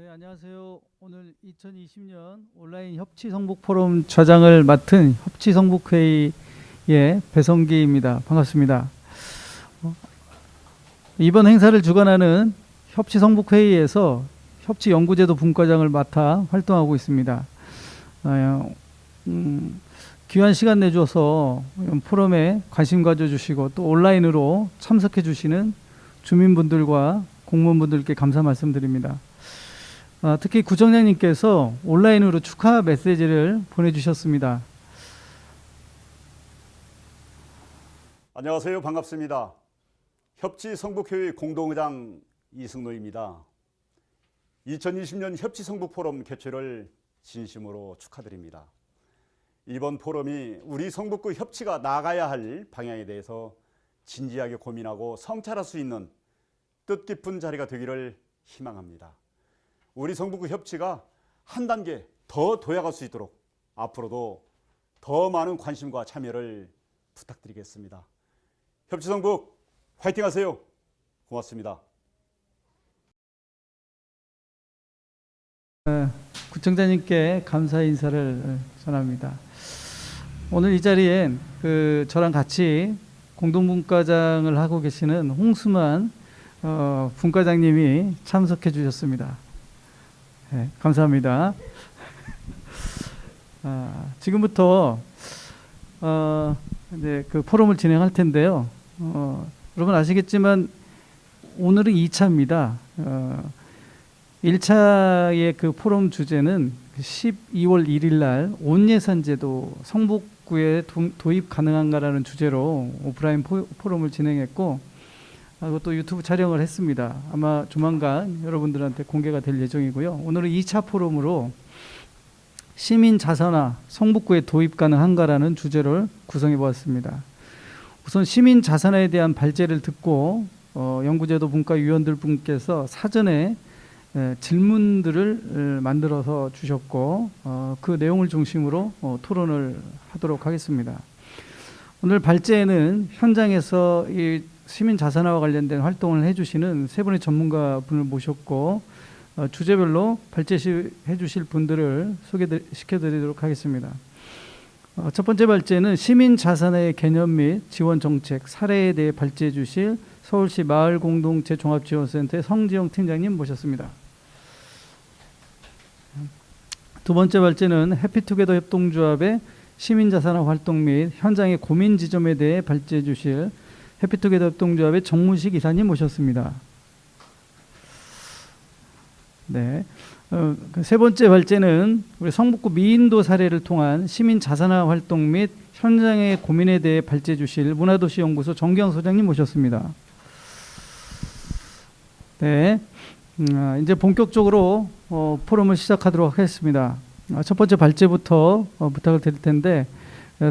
네, 안녕하세요. 오늘 2020년 온라인 협치 성북 포럼 좌장을 맡은 협치 성북 회의의 배성기입니다. 반갑습니다. 이번 행사를 주관하는 협치 성북 회의에서 협치 연구제도 분과장을 맡아 활동하고 있습니다. 귀한 시간 내줘서 포럼에 관심 가져주시고 또 온라인으로 참석해 주시는 주민분들과 공무원분들께 감사 말씀드립니다. 특히 구청장님께서 온라인으로 축하 메시지를 보내주셨습니다. 안녕하세요. 반갑습니다. 협치 성북회의 공동의장 이승노입니다. 2020년 협치 성북 포럼 개최를 진심으로 축하드립니다. 이번 포럼이 우리 성북구 협치가 나가야 할 방향에 대해서 진지하게 고민하고 성찰할 수 있는 뜻깊은 자리가 되기를 희망합니다. 우리 성북구 협치가 한 단계 더 도약할 수 있도록 앞으로도 더 많은 관심과 참여를 부탁드리겠습니다. 협치 성북 화이팅 하세요. 고맙습니다. 구청장님께 감사 인사를 전합니다. 오늘 이 자리엔 저랑 같이 공동분과장을 하고 계시는 홍수만 분과장님이 참석해 주셨습니다. 네, 감사합니다. 지금부터 이제 그 포럼을 진행할 텐데요. 여러분 아시겠지만 오늘은 2차입니다. 1차의 그 포럼 주제는 12월 1일 날 온예산제도 성북구에 도입 가능한가라는 주제로 오프라인 포럼을 진행했고 그것도 유튜브 촬영을 했습니다. 아마 조만간 여러분들한테 공개가 될 예정이고요. 오늘은 2차 포럼으로 시민 자산화 성북구에 도입 가능한가라는 주제를 구성해 보았습니다. 우선 시민 자산화에 대한 발제를 듣고 연구제도 분과위원들 분께서 사전에 질문들을 만들어서 주셨고 그 내용을 중심으로 토론을 하도록 하겠습니다. 오늘 발제에는 현장에서 이 시민 자산화와 관련된 활동을 해주시는 세 분의 전문가분을 모셨고 주제별로 발제해 주실 분들을 소개시켜드리도록 하겠습니다. 첫 번째 발제는 시민 자산화의 개념 및 지원 정책 사례에 대해 발제해 주실 서울시 마을공동체 종합지원센터의 성지영 팀장님 모셨습니다. 두 번째 발제는 해피투게더 협동조합의 시민자산화 활동 및 현장의 고민 지점에 대해 발제해 주실 해피투게더 협동조합의 정무식 이사님 모셨습니다. 네, 세 번째 발제는 우리 성북구 미인도 사례를 통한 시민 자산화 활동 및 현장의 고민에 대해 발제해 주실 문화도시연구소 정기영 소장님 모셨습니다. 네, 이제 본격적으로 포럼을 시작하도록 하겠습니다. 첫 번째 발제부터 부탁을 드릴 텐데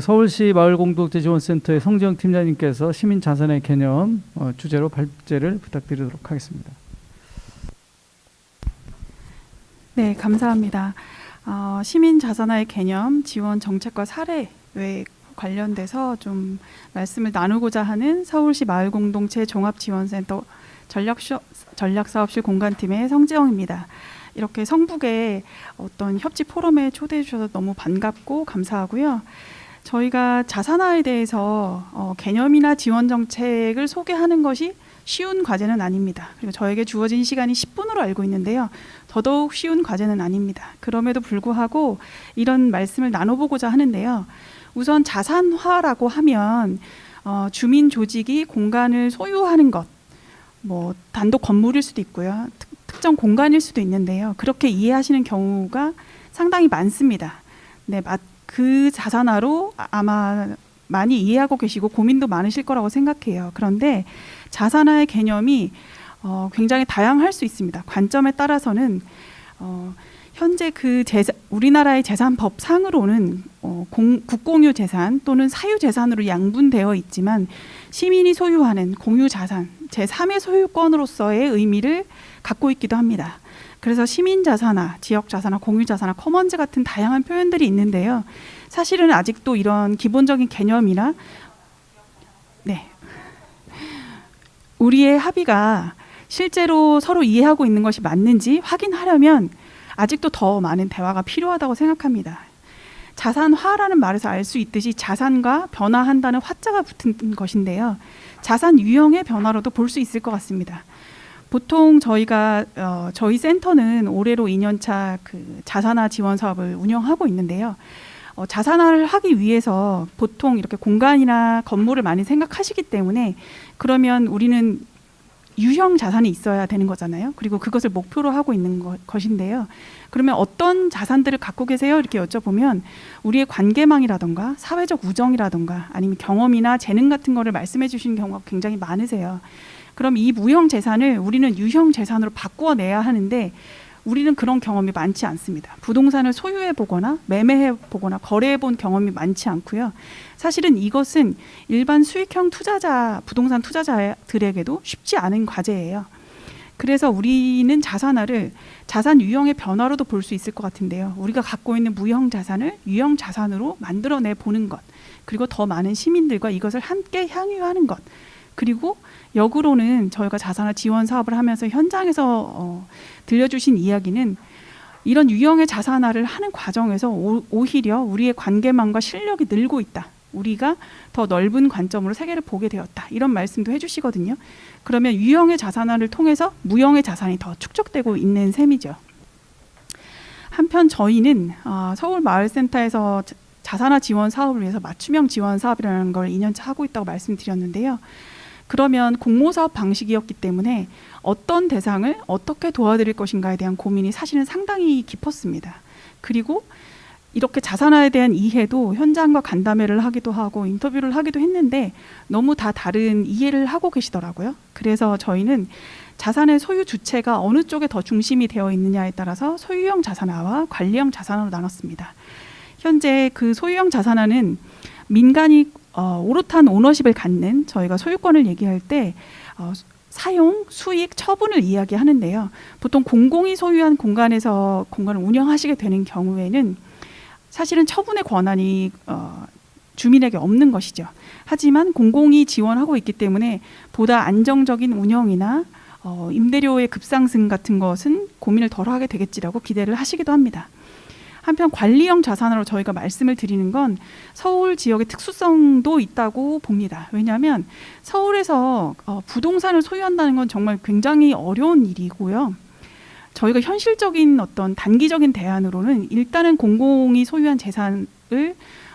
서울시 마을공동체지원센터의 성지영 팀장님께서 시민 자산의 개념 주제로 발제를 부탁드리도록 하겠습니다. 네, 감사합니다. 시민 자산화의 개념, 지원 정책과 사례에 관련돼서 좀 말씀을 나누고자 하는 서울시 마을공동체 종합지원센터 전략사업실 공간팀의 성지영입니다. 이렇게 성북에 어떤 협치 포럼에 초대해 주셔서 너무 반갑고 감사하고요. 저희가 자산화에 대해서 개념이나 지원 정책을 소개하는 것이 쉬운 과제는 아닙니다. 그리고 저에게 주어진 시간이 10분으로 알고 있는데요. 더더욱 쉬운 과제는 아닙니다. 그럼에도 불구하고 이런 말씀을 나눠보고자 하는데요. 우선 자산화라고 하면 주민 조직이 공간을 소유하는 것, 뭐 단독 건물일 수도 있고요. 특정 공간일 수도 있는데요. 그렇게 이해하시는 경우가 상당히 많습니다. 네, 그 자산화로 아마 많이 이해하고 계시고 고민도 많으실 거라고 생각해요. 그런데 자산화의 개념이 굉장히 다양할 수 있습니다. 관점에 따라서는 현재 우리나라의 재산법상으로는 국공유 재산 또는 사유 재산으로 양분되어 있지만 시민이 소유하는 공유 자산, 제3의 소유권으로서의 의미를 갖고 있기도 합니다. 그래서 시민 자산화, 지역 자산화, 공유 자산화, 커먼즈 같은 다양한 표현들이 있는데요. 사실은 아직도 이런 기본적인 개념이나 우리의 합의가 실제로 서로 이해하고 있는 것이 맞는지 확인하려면 아직도 더 많은 대화가 필요하다고 생각합니다. 자산화라는 말에서 알 수 있듯이 자산과 변화한다는 화자가 붙은 것인데요. 자산 유형의 변화로도 볼 수 있을 것 같습니다. 보통 저희 센터는 올해로 2년차 그 자산화 지원 사업을 운영하고 있는데요. 자산화를 하기 위해서 보통 이렇게 공간이나 건물을 많이 생각하시기 때문에 그러면 우리는 유형 자산이 있어야 되는 거잖아요. 그리고 그것을 목표로 하고 있는 것인데요. 그러면 어떤 자산들을 갖고 계세요? 이렇게 여쭤보면 우리의 관계망이라던가 사회적 우정이라던가 아니면 경험이나 재능 같은 거를 말씀해 주시는 경우가 굉장히 많으세요. 그럼 이 무형 재산을 우리는 유형 재산으로 바꾸어내야 하는데 우리는 그런 경험이 많지 않습니다. 부동산을 소유해 보거나 매매해 보거나 거래해 본 경험이 많지 않고요. 사실은 이것은 일반 수익형 투자자, 부동산 투자자들에게도 쉽지 않은 과제예요. 그래서 우리는 자산화를 자산 유형의 변화로도 볼 수 있을 것 같은데요. 우리가 갖고 있는 무형 자산을 유형 자산으로 만들어내 보는 것, 그리고 더 많은 시민들과 이것을 함께 향유하는 것, 그리고 역으로는 저희가 자산화 지원 사업을 하면서 현장에서 들려주신 이야기는 이런 유형의 자산화를 하는 과정에서 오히려 우리의 관계망과 실력이 늘고 있다. 우리가 더 넓은 관점으로 세계를 보게 되었다. 이런 말씀도 해주시거든요. 그러면 유형의 자산화를 통해서 무형의 자산이 더 축적되고 있는 셈이죠. 한편 저희는 서울마을센터에서 자산화 지원 사업을 위해서 맞춤형 지원 사업이라는 걸 2년차 하고 있다고 말씀드렸는데요. 그러면 공모사업 방식이었기 때문에 어떤 대상을 어떻게 도와드릴 것인가에 대한 고민이 사실은 상당히 깊었습니다. 그리고 이렇게 자산화에 대한 이해도 현장과 간담회를 하기도 하고 인터뷰를 하기도 했는데 너무 다 다른 이해를 하고 계시더라고요. 그래서 저희는 자산의 소유 주체가 어느 쪽에 더 중심이 되어 있느냐에 따라서 소유형 자산화와 관리형 자산화로 나눴습니다. 현재 그 소유형 자산화는 민간이 오롯한 오너십을 갖는 저희가 소유권을 얘기할 때 사용, 수익, 처분을 이야기하는데요. 보통 공공이 소유한 공간에서 공간을 운영하시게 되는 경우에는 사실은 처분의 권한이 주민에게 없는 것이죠. 하지만 공공이 지원하고 있기 때문에 보다 안정적인 운영이나 임대료의 급상승 같은 것은 고민을 덜 하게 되겠지라고 기대를 하시기도 합니다. 한편 관리형 자산으로 저희가 말씀을 드리는 건 서울 지역의 특수성도 있다고 봅니다. 왜냐하면 서울에서 부동산을 소유한다는 건 정말 굉장히 어려운 일이고요. 저희가 현실적인 어떤 단기적인 대안으로는 일단은 공공이 소유한 재산을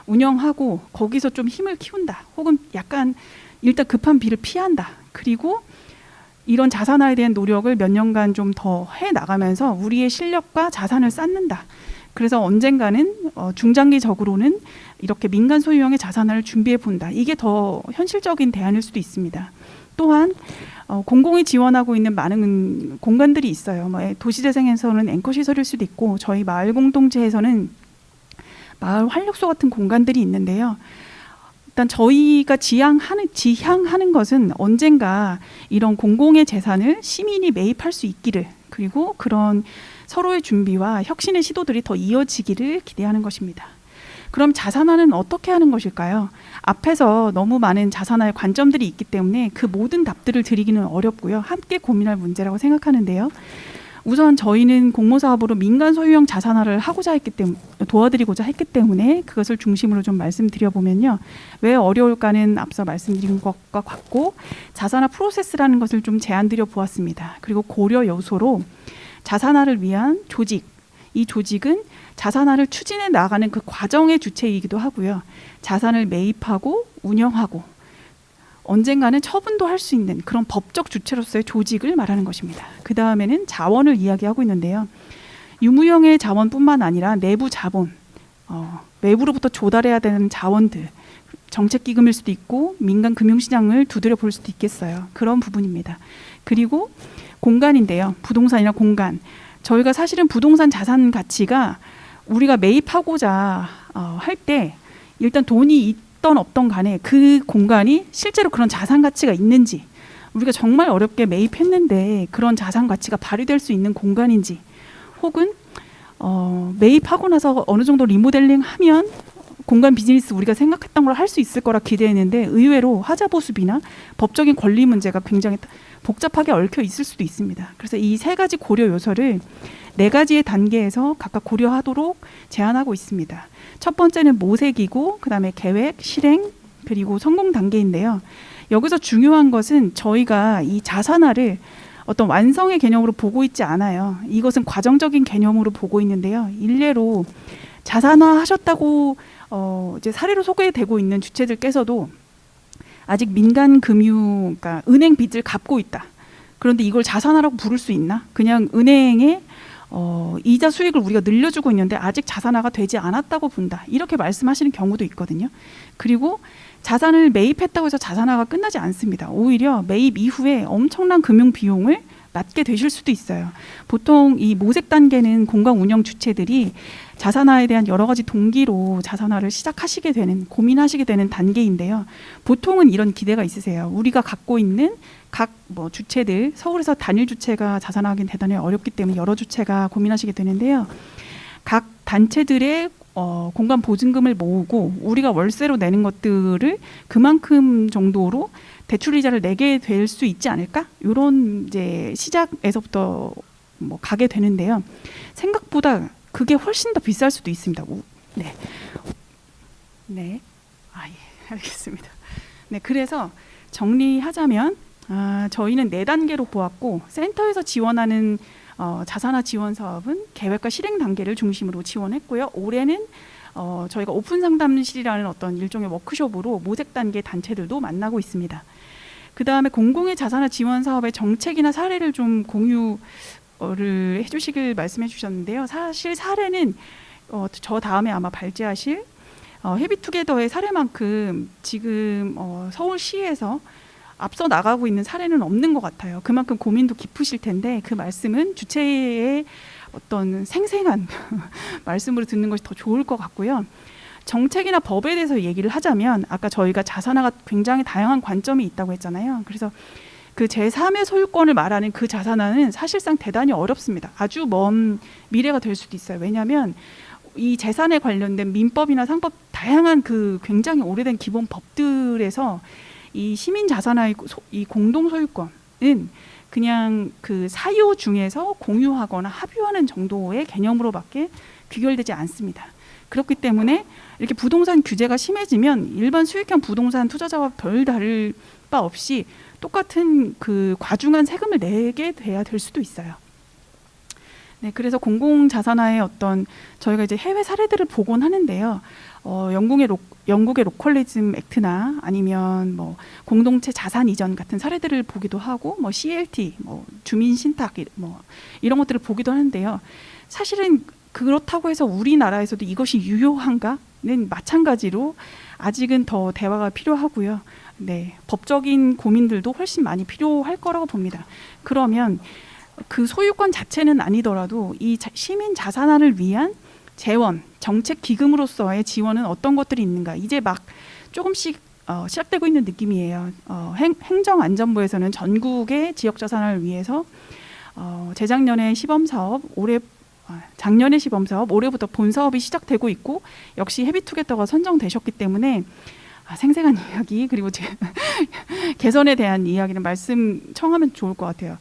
운영하고 거기서 좀 힘을 키운다. 혹은 약간 일단 급한 비를 피한다. 그리고 이런 자산화에 대한 노력을 몇 년간 좀 더 해나가면서 우리의 실력과 자산을 쌓는다. 그래서 언젠가는 중장기적으로는 이렇게 민간 소유형의 자산화를 준비해 본다. 이게 더 현실적인 대안일 수도 있습니다. 또한 공공이 지원하고 있는 많은 공간들이 있어요. 도시재생에서는 앵커 시설일 수도 있고 저희 마을 공동체에서는 마을 활력소 같은 공간들이 있는데요. 일단 저희가 지향하는 것은 언젠가 이런 공공의 재산을 시민이 매입할 수 있기를, 그리고 그런 서로의 준비와 혁신의 시도들이 더 이어지기를 기대하는 것입니다. 그럼 자산화는 어떻게 하는 것일까요? 앞에서 너무 많은 자산화의 관점들이 있기 때문에 그 모든 답들을 드리기는 어렵고요. 함께 고민할 문제라고 생각하는데요. 우선 저희는 공모사업으로 민간 소유형 자산화를 하고자 했기 때문에, 도와드리고자 했기 때문에 그것을 중심으로 좀 말씀드려보면요. 왜 어려울까는 앞서 말씀드린 것과 같고 자산화 프로세스라는 것을 좀 제안드려 보았습니다. 그리고 고려 요소로 자산화를 위한 조직, 이 조직은 자산화를 추진해 나가는 그 과정의 주체이기도 하고요. 자산을 매입하고 운영하고 언젠가는 처분도 할 수 있는 그런 법적 주체로서의 조직을 말하는 것입니다. 그 다음에는 자원을 이야기하고 있는데요. 유무형의 자원뿐만 아니라 내부 자본, 외부로부터 조달해야 되는 자원들, 정책기금일 수도 있고 민간 금융시장을 두드려 볼 수도 있겠어요. 그런 부분입니다. 그리고 공간인데요. 부동산이나 공간. 저희가 사실은 부동산 자산 가치가 우리가 매입하고자 할 때 일단 돈이 있던 없던 간에 그 공간이 실제로 그런 자산 가치가 있는지, 우리가 정말 어렵게 매입했는데 그런 자산 가치가 발휘될 수 있는 공간인지, 혹은 매입하고 나서 어느 정도 리모델링 하면 공간 비즈니스 우리가 생각했던 걸 할 수 있을 거라 기대했는데 의외로 하자보수비나 법적인 권리 문제가 굉장히 복잡하게 얽혀 있을 수도 있습니다. 그래서 이 세 가지 고려 요소를 네 가지의 단계에서 각각 고려하도록 제안하고 있습니다. 첫 번째는 모색이고 그다음에 계획, 실행, 그리고 성공 단계인데요. 여기서 중요한 것은 저희가 이 자산화를 어떤 완성의 개념으로 보고 있지 않아요. 이것은 과정적인 개념으로 보고 있는데요. 일례로 자산화 하셨다고 이제 사례로 소개되고 있는 주체들께서도 아직 민간 금융, 그러니까 은행 빚을 갚고 있다. 그런데 이걸 자산화라고 부를 수 있나? 그냥 은행에 이자 수익을 우리가 늘려주고 있는데 아직 자산화가 되지 않았다고 본다. 이렇게 말씀하시는 경우도 있거든요. 그리고 자산을 매입했다고 해서 자산화가 끝나지 않습니다. 오히려 매입 이후에 엄청난 금융 비용을 맞게 되실 수도 있어요. 보통 이 모색 단계는 공간 운영 주체들이 자산화에 대한 여러 가지 동기로 자산화를 시작하시게 되는, 고민하시게 되는 단계인데요. 보통은 이런 기대가 있으세요. 우리가 갖고 있는 각 주체들, 서울에서 단일 주체가 자산화하기는 대단히 어렵기 때문에 여러 주체가 고민하시게 되는데요. 각 단체들의 공간 보증금을 모으고 우리가 월세로 내는 것들을 그만큼 정도로 대출 이자를 내게 될 수 있지 않을까? 이런 이제 시작에서부터 가게 되는데요. 생각보다 그게 훨씬 더 비쌀 수도 있습니다. 네, 예, 알겠습니다. 네, 그래서 정리하자면 저희는 4단계로 보았고 센터에서 지원하는 자산화 지원 사업은 계획과 실행 단계를 중심으로 지원했고요. 올해는 저희가 오픈 상담실이라는 어떤 일종의 워크숍으로 모색 단계 단체들도 만나고 있습니다. 그 다음에 공공의 자산화 지원 사업의 정책이나 사례를 좀 공유를 해주시길 말씀해 주셨는데요. 사실 사례는 저 다음에 아마 발제하실 헤비투게더의 사례만큼 지금 서울시에서 앞서 나가고 있는 사례는 없는 것 같아요. 그만큼 고민도 깊으실 텐데 그 말씀은 주체의 어떤 생생한 말씀으로 듣는 것이 더 좋을 것 같고요. 정책이나 법에 대해서 얘기를 하자면 아까 저희가 자산화가 굉장히 다양한 관점이 있다고 했잖아요. 그래서 그 제3의 소유권을 말하는 그 자산화는 사실상 대단히 어렵습니다. 아주 먼 미래가 될 수도 있어요. 왜냐하면 이 재산에 관련된 민법이나 상법 다양한 그 굉장히 오래된 기본 법들에서 이 시민 자산화의 이 공동 소유권은 그냥 그 사유 중에서 공유하거나 합유하는 정도의 개념으로밖에 귀결되지 않습니다. 그렇기 때문에 이렇게 부동산 규제가 심해지면 일반 수익형 부동산 투자자와 별 다를 바 없이 똑같은 그 과중한 세금을 내게 돼야 될 수도 있어요. 네, 그래서 공공 자산화의 어떤 저희가 이제 해외 사례들을 보곤 하는데요. 영국의 로컬리즘 액트나 아니면 공동체 자산 이전 같은 사례들을 보기도 하고 CLT, 주민 신탁 이런 것들을 보기도 하는데요. 사실은 그렇다고 해서 우리나라에서도 이것이 유효한가는 마찬가지로 아직은 더 대화가 필요하고요. 네, 법적인 고민들도 훨씬 많이 필요할 거라고 봅니다. 그러면 그 소유권 자체는 아니더라도 이 시민 자산화를 위한 재원, 정책 기금으로서의 지원은 어떤 것들이 있는가 이제 막 조금씩 시작되고 있는 느낌이에요. 행정안전부에서는 전국의 지역 자산화를 위해서 재작년에 시범사업, 작년에 시범사업, 올해부터 본사업이 시작되고 있고 역시 헤비투게더가 선정되셨기 때문에 생생한 이야기 그리고 개선에 대한 이야기를 말씀 청하면 좋을 것 같아요.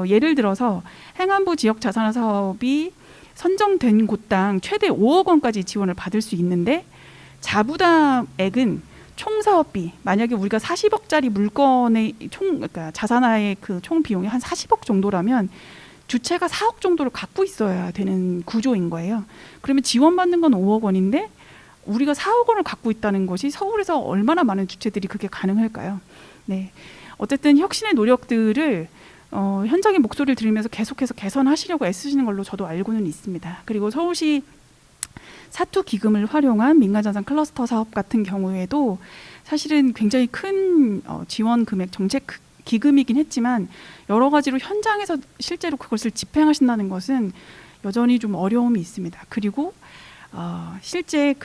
예를 들어서 행안부 지역 자산화 사업이 선정된 곳당 최대 5억 원까지 지원을 받을 수 있는데 자부담액은 총 사업비 만약에 우리가 40억짜리 물건의 그러니까 자산화의 그 총 비용이 한 40억 정도라면 주체가 4억 정도를 갖고 있어야 되는 구조인 거예요. 그러면 지원받는 건 5억 원인데 우리가 4억 원을 갖고 있다는 것이 서울에서 얼마나 많은 주체들이 그게 가능할까요? 네, 어쨌든 혁신의 노력들을 현장의 목소리를 들으면서 계속해서 개선하시려고 애쓰시는 걸로 저도 알고는 있습니다. 그리고 서울시 사투 기금을 활용한 민간자산 클러스터 사업 같은 경우에도 사실은 굉장히 큰 지원 금액 정책 기금이긴 했지만 여러 가지로 현장에서 실제로 그것을 집행하신다는 것은 여전히 좀 어려움이 있습니다. 그리고 실제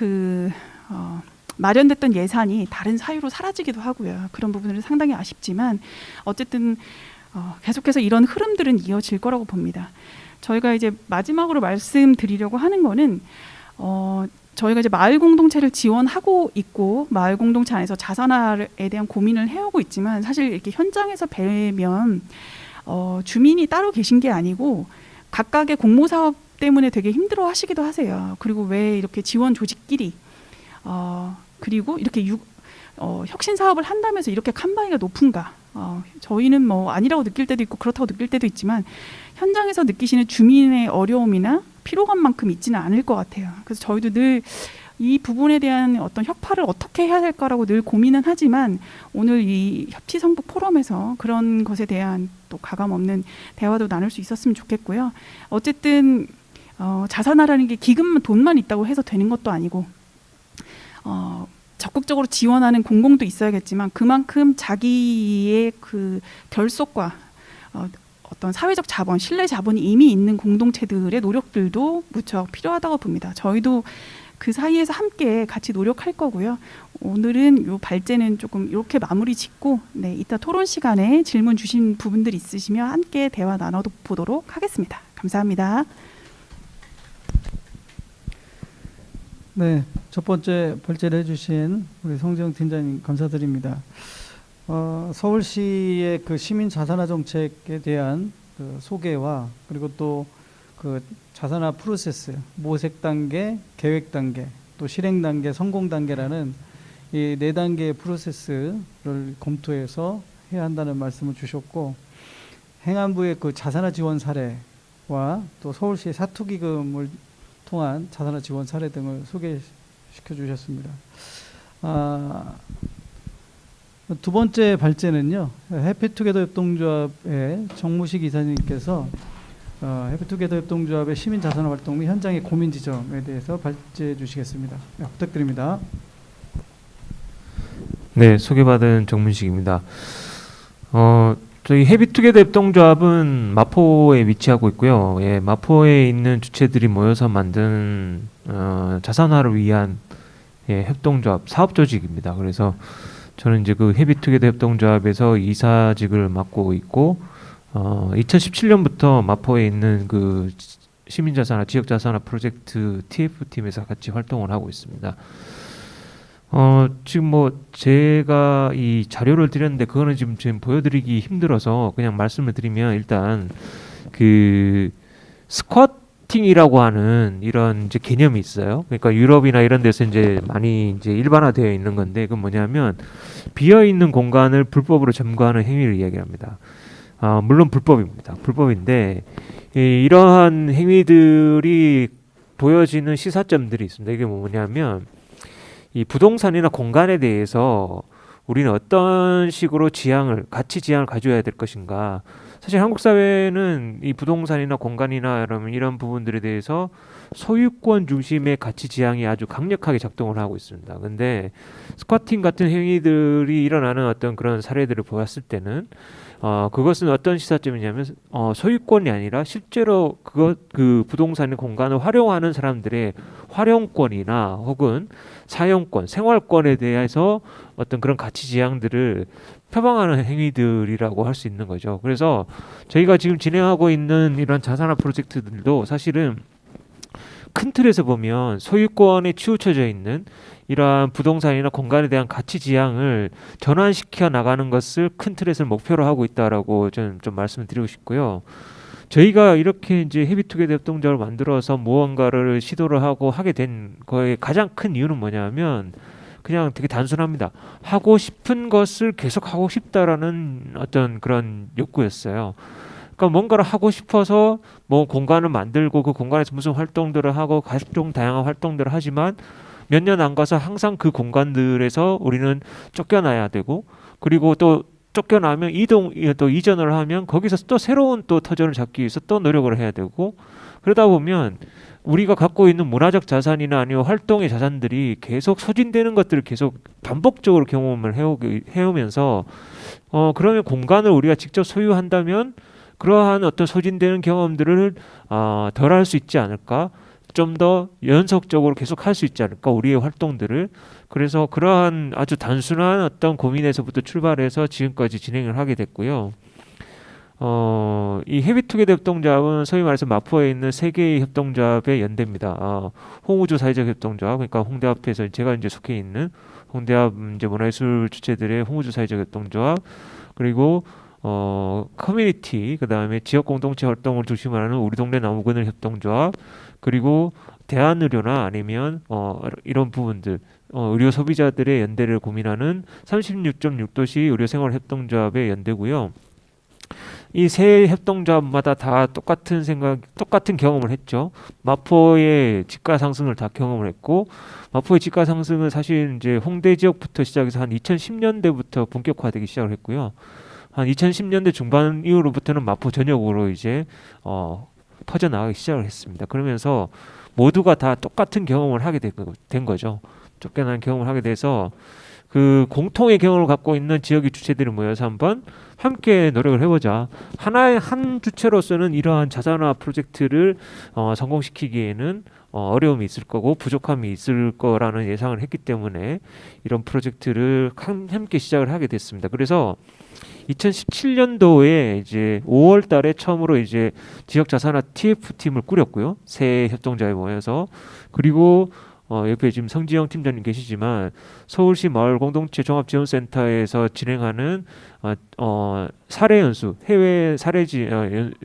마련됐던 예산이 다른 사유로 사라지기도 하고요. 그런 부분은 상당히 아쉽지만 어쨌든 계속해서 이런 흐름들은 이어질 거라고 봅니다. 저희가 이제 마지막으로 말씀드리려고 하는 거는 저희가 이제 마을 공동체를 지원하고 있고 마을 공동체 안에서 자산화에 대한 고민을 해오고 있지만 사실 이렇게 현장에서 뵈면 주민이 따로 계신 게 아니고 각각의 공모 사업 때문에 되게 힘들어 하시기도 하세요. 그리고 왜 이렇게 지원 조직끼리 그리고 이렇게 혁신 사업을 한다면서 이렇게 칸바이가 높은가? 저희는 뭐 아니라고 느낄 때도 있고 그렇다고 느낄 때도 있지만 현장에서 느끼시는 주민의 어려움이나 피로감만큼 있지는 않을 것 같아요. 그래서 저희도 늘 이 부분에 대한 어떤 혁파를 어떻게 해야 될까라고 늘 고민은 하지만 오늘 이 협치성북 포럼에서 그런 것에 대한 또 가감 없는 대화도 나눌 수 있었으면 좋겠고요. 어쨌든 자산화라는 게 기금만 돈만 있다고 해서 되는 것도 아니고 적극적으로 지원하는 공공도 있어야겠지만 그만큼 자기의 그 결속과 어떤 사회적 자본, 신뢰 자본이 이미 있는 공동체들의 노력들도 무척 필요하다고 봅니다. 저희도 그 사이에서 함께 같이 노력할 거고요. 오늘은 요 발제는 조금 이렇게 마무리 짓고 이따 토론 시간에 질문 주신 부분들 있으시면 함께 대화 나눠보도록 하겠습니다. 감사합니다. 네, 첫 번째 발제를 해주신 우리 성정 팀장님 감사드립니다. 서울시의 그 시민 자산화 정책에 대한 그 소개와 그리고 또 그 자산화 프로세스, 모색 단계, 계획 단계, 또 실행 단계, 성공 단계라는 이 4단계의 프로세스를 검토해서 해야 한다는 말씀을 주셨고, 행안부의 그 자산화 지원 사례와 또 서울시 사투기금을 통한 자산화 지원 사례 등을 소개시켜 주셨습니다. 두 번째 발제는요, 해피투게더 협동조합의 정무식 이사님께서 해피투게더 협동조합의 시민 자산화 활동 및 현장의 고민 지점에 대해서 발제해 주시겠습니다. 네, 부탁드립니다. 네, 소개받은 정문식입니다. 저희 헤비투게더 협동조합은 마포에 위치하고 있고요. 예, 마포에 있는 주체들이 모여서 만든 자산화를 위한 협동조합, 사업조직입니다. 그래서 저는 이제 그 헤비투게더 협동조합에서 이사직을 맡고 있고, 2017년부터 마포에 있는 그 시민자산화, 지역자산화 프로젝트 TF팀에서 같이 활동을 하고 있습니다. 지금 뭐 제가 이 자료를 드렸는데 그거는 지금 보여드리기 힘들어서 그냥 말씀을 드리면, 일단 그 스쿼팅이라고 하는 이런 이제 개념이 있어요. 그러니까 유럽이나 이런 데서 이제 많이 이제 일반화되어 있는 건데, 그건 뭐냐면 비어 있는 공간을 불법으로 점거하는 행위를 이야기합니다. 물론 불법입니다. 불법인데 이러한 행위들이 보여지는 시사점들이 있습니다. 이게 뭐냐면, 이 부동산이나 공간에 대해서 우리는 어떤 식으로 가치 지향을 가져야 될 것인가. 사실 한국 사회는 이 부동산이나 공간이나 이런 부분들에 대해서 소유권 중심의 가치 지향이 아주 강력하게 작동을 하고 있습니다. 근데 스쿼팅 같은 행위들이 일어나는 어떤 그런 사례들을 보았을 때는 그것은 어떤 시사점이냐면, 소유권이 아니라 실제로 그 부동산의 공간을 활용하는 사람들의 활용권이나 혹은 사용권, 생활권에 대해서 어떤 그런 가치 지향들을 표방하는 행위들이라고 할 수 있는 거죠. 그래서 저희가 지금 진행하고 있는 이런 자산화 프로젝트들도 사실은 큰 틀에서 보면 소유권에 치우쳐져 있는 이러한 부동산이나 공간에 대한 가치 지향을 전환시켜 나가는 것을 큰 틀에서 목표로 하고 있다라고 저는 좀 말씀을 드리고 싶고요. 저희가 이렇게 이제 헤비투게더 협동조합을 만들어서 무언가를 시도를 하게 된 거의 가장 큰 이유는 뭐냐면, 그냥 되게 단순합니다. 하고 싶은 것을 계속 하고 싶다라는 어떤 그런 욕구였어요. 그러니까 뭔가를 하고 싶어서 뭐 공간을 만들고 그 공간에서 무슨 활동들을 하고 각종 다양한 활동들을 하지만 몇 년 안 가서 항상 그 공간들에서 우리는 쫓겨나야 되고, 그리고 또 쫓겨나면 이전을 하면 거기서 또 새로운 또 터전을 잡기 위해서 또 노력을 해야 되고, 그러다 보면 우리가 갖고 있는 문화적 자산이나 아니면 활동의 자산들이 계속 소진되는 것들을 계속 반복적으로 경험을 해오면서 그러면 공간을 우리가 직접 소유한다면 그러한 어떤 소진되는 경험들을 덜 할 수 있지 않을까, 좀 더 연속적으로 계속 할 수 있지 않을까, 우리의 활동들을. 그래서 그러한 아주 단순한 어떤 고민에서부터 출발해서 지금까지 진행을 하게 됐고요. 이 헤비투게더 협동조합은 소위 말해서 마포에 있는 세 개의 협동조합의 연대입니다. 홍우주 사회적 협동조합, 그러니까 홍대 앞에서 제가 이제 속해 있는 홍대 앞 이제 문화예술 주체들의 홍우주 사회적 협동조합, 그리고 커뮤니티, 그 다음에 지역 공동체 활동을 중심으로 하는 우리 동네 나무그늘 협동조합, 그리고 대한의료나 아니면 이런 부분들, 의료 소비자들의 연대를 고민하는 36.6도시 의료생활협동조합의 연대고요. 이 세 협동조합마다 다 똑같은 경험을 했죠. 마포의 집가 상승을 다 경험을 했고, 마포의 집가 상승은 사실 이제 홍대 지역부터 시작해서 한 2010년대부터 본격화되기 시작을 했고요. 한 2010년대 중반 이후로부터는 마포 전역으로 이제 퍼져나가기 시작을 했습니다. 그러면서 모두가 다 똑같은 경험을 하게 된 거죠. 쫓겨난 경험을 하게 돼서 그 공통의 경험을 갖고 있는 지역의 주체들이 모여서 한번 함께 노력을 해보자. 한 주체로서는 이러한 자산화 프로젝트를 성공시키기에는 어려움이 있을 거고 부족함이 있을 거라는 예상을 했기 때문에 이런 프로젝트를 함께 시작을 하게 됐습니다. 그래서 2017년도에 이제 5월 달에 처음으로 이제 지역 자산화 TF팀을 꾸렸고요. 새 협동조합에 모여서. 그리고 옆에 지금 성지영 팀장님 계시지만 서울시 마을 공동체 종합지원센터에서 진행하는 사례 연수, 해외 사례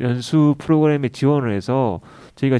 연수 프로그램에 지원을 해서 저희가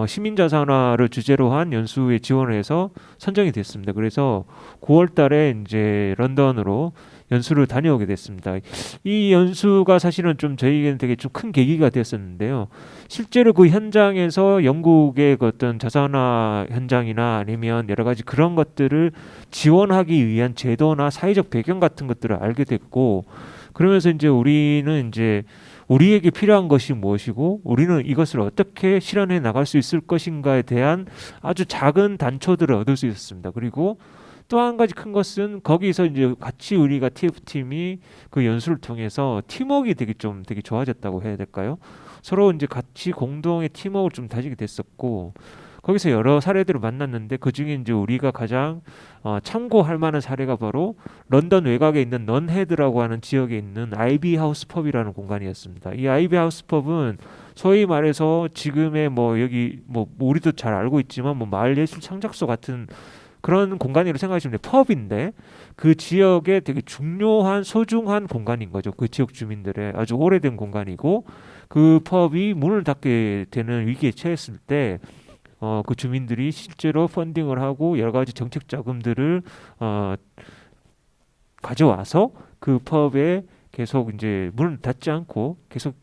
시민 자산화를 주제로 한 연수에 지원을 해서 선정이 됐습니다. 그래서 9월 달에 이제 런던으로 연수를 다녀오게 됐습니다. 이 연수가 사실은 좀 저희에게는 되게 좀 큰 계기가 됐었는데요. 실제로 그 현장에서 영국의 그 어떤 자산화 현장이나 아니면 여러 가지 그런 것들을 지원하기 위한 제도나 사회적 배경 같은 것들을 알게 됐고, 그러면서 이제 우리는 이제 우리에게 필요한 것이 무엇이고 우리는 이것을 어떻게 실현해 나갈 수 있을 것인가에 대한 아주 작은 단초들을 얻을 수 있었습니다. 그리고 또 한 가지 큰 것은 거기서 이제 같이 우리가 TF팀이 그 연수를 통해서 팀워크가 되게 좋아졌다고 해야 될까요? 서로 이제 같이 공동의 팀워크를 좀 다지게 됐었고, 거기서 여러 사례들을 만났는데 그 중에 이제 우리가 가장 참고할 만한 사례가 바로 런던 외곽에 있는 넌헤드라고 하는 지역에 있는 아이비 하우스 펍이라는 공간이었습니다. 이 아이비 하우스 펍은 소위 말해서 지금의 뭐 여기 뭐 우리도 잘 알고 있지만 뭐 마을 예술 창작소 같은 그런 공간이라고 생각하시면 돼요. 펍인데 그 지역에 되게 중요한 소중한 공간인 거죠. 그 지역 주민들의 아주 오래된 공간이고, 그 펍이 문을 닫게 되는 위기에 처했을 때 그 주민들이 실제로 펀딩을 하고 여러 가지 정책 자금들을 가져와서 그 펍에 계속 이제 문을 닫지 않고 계속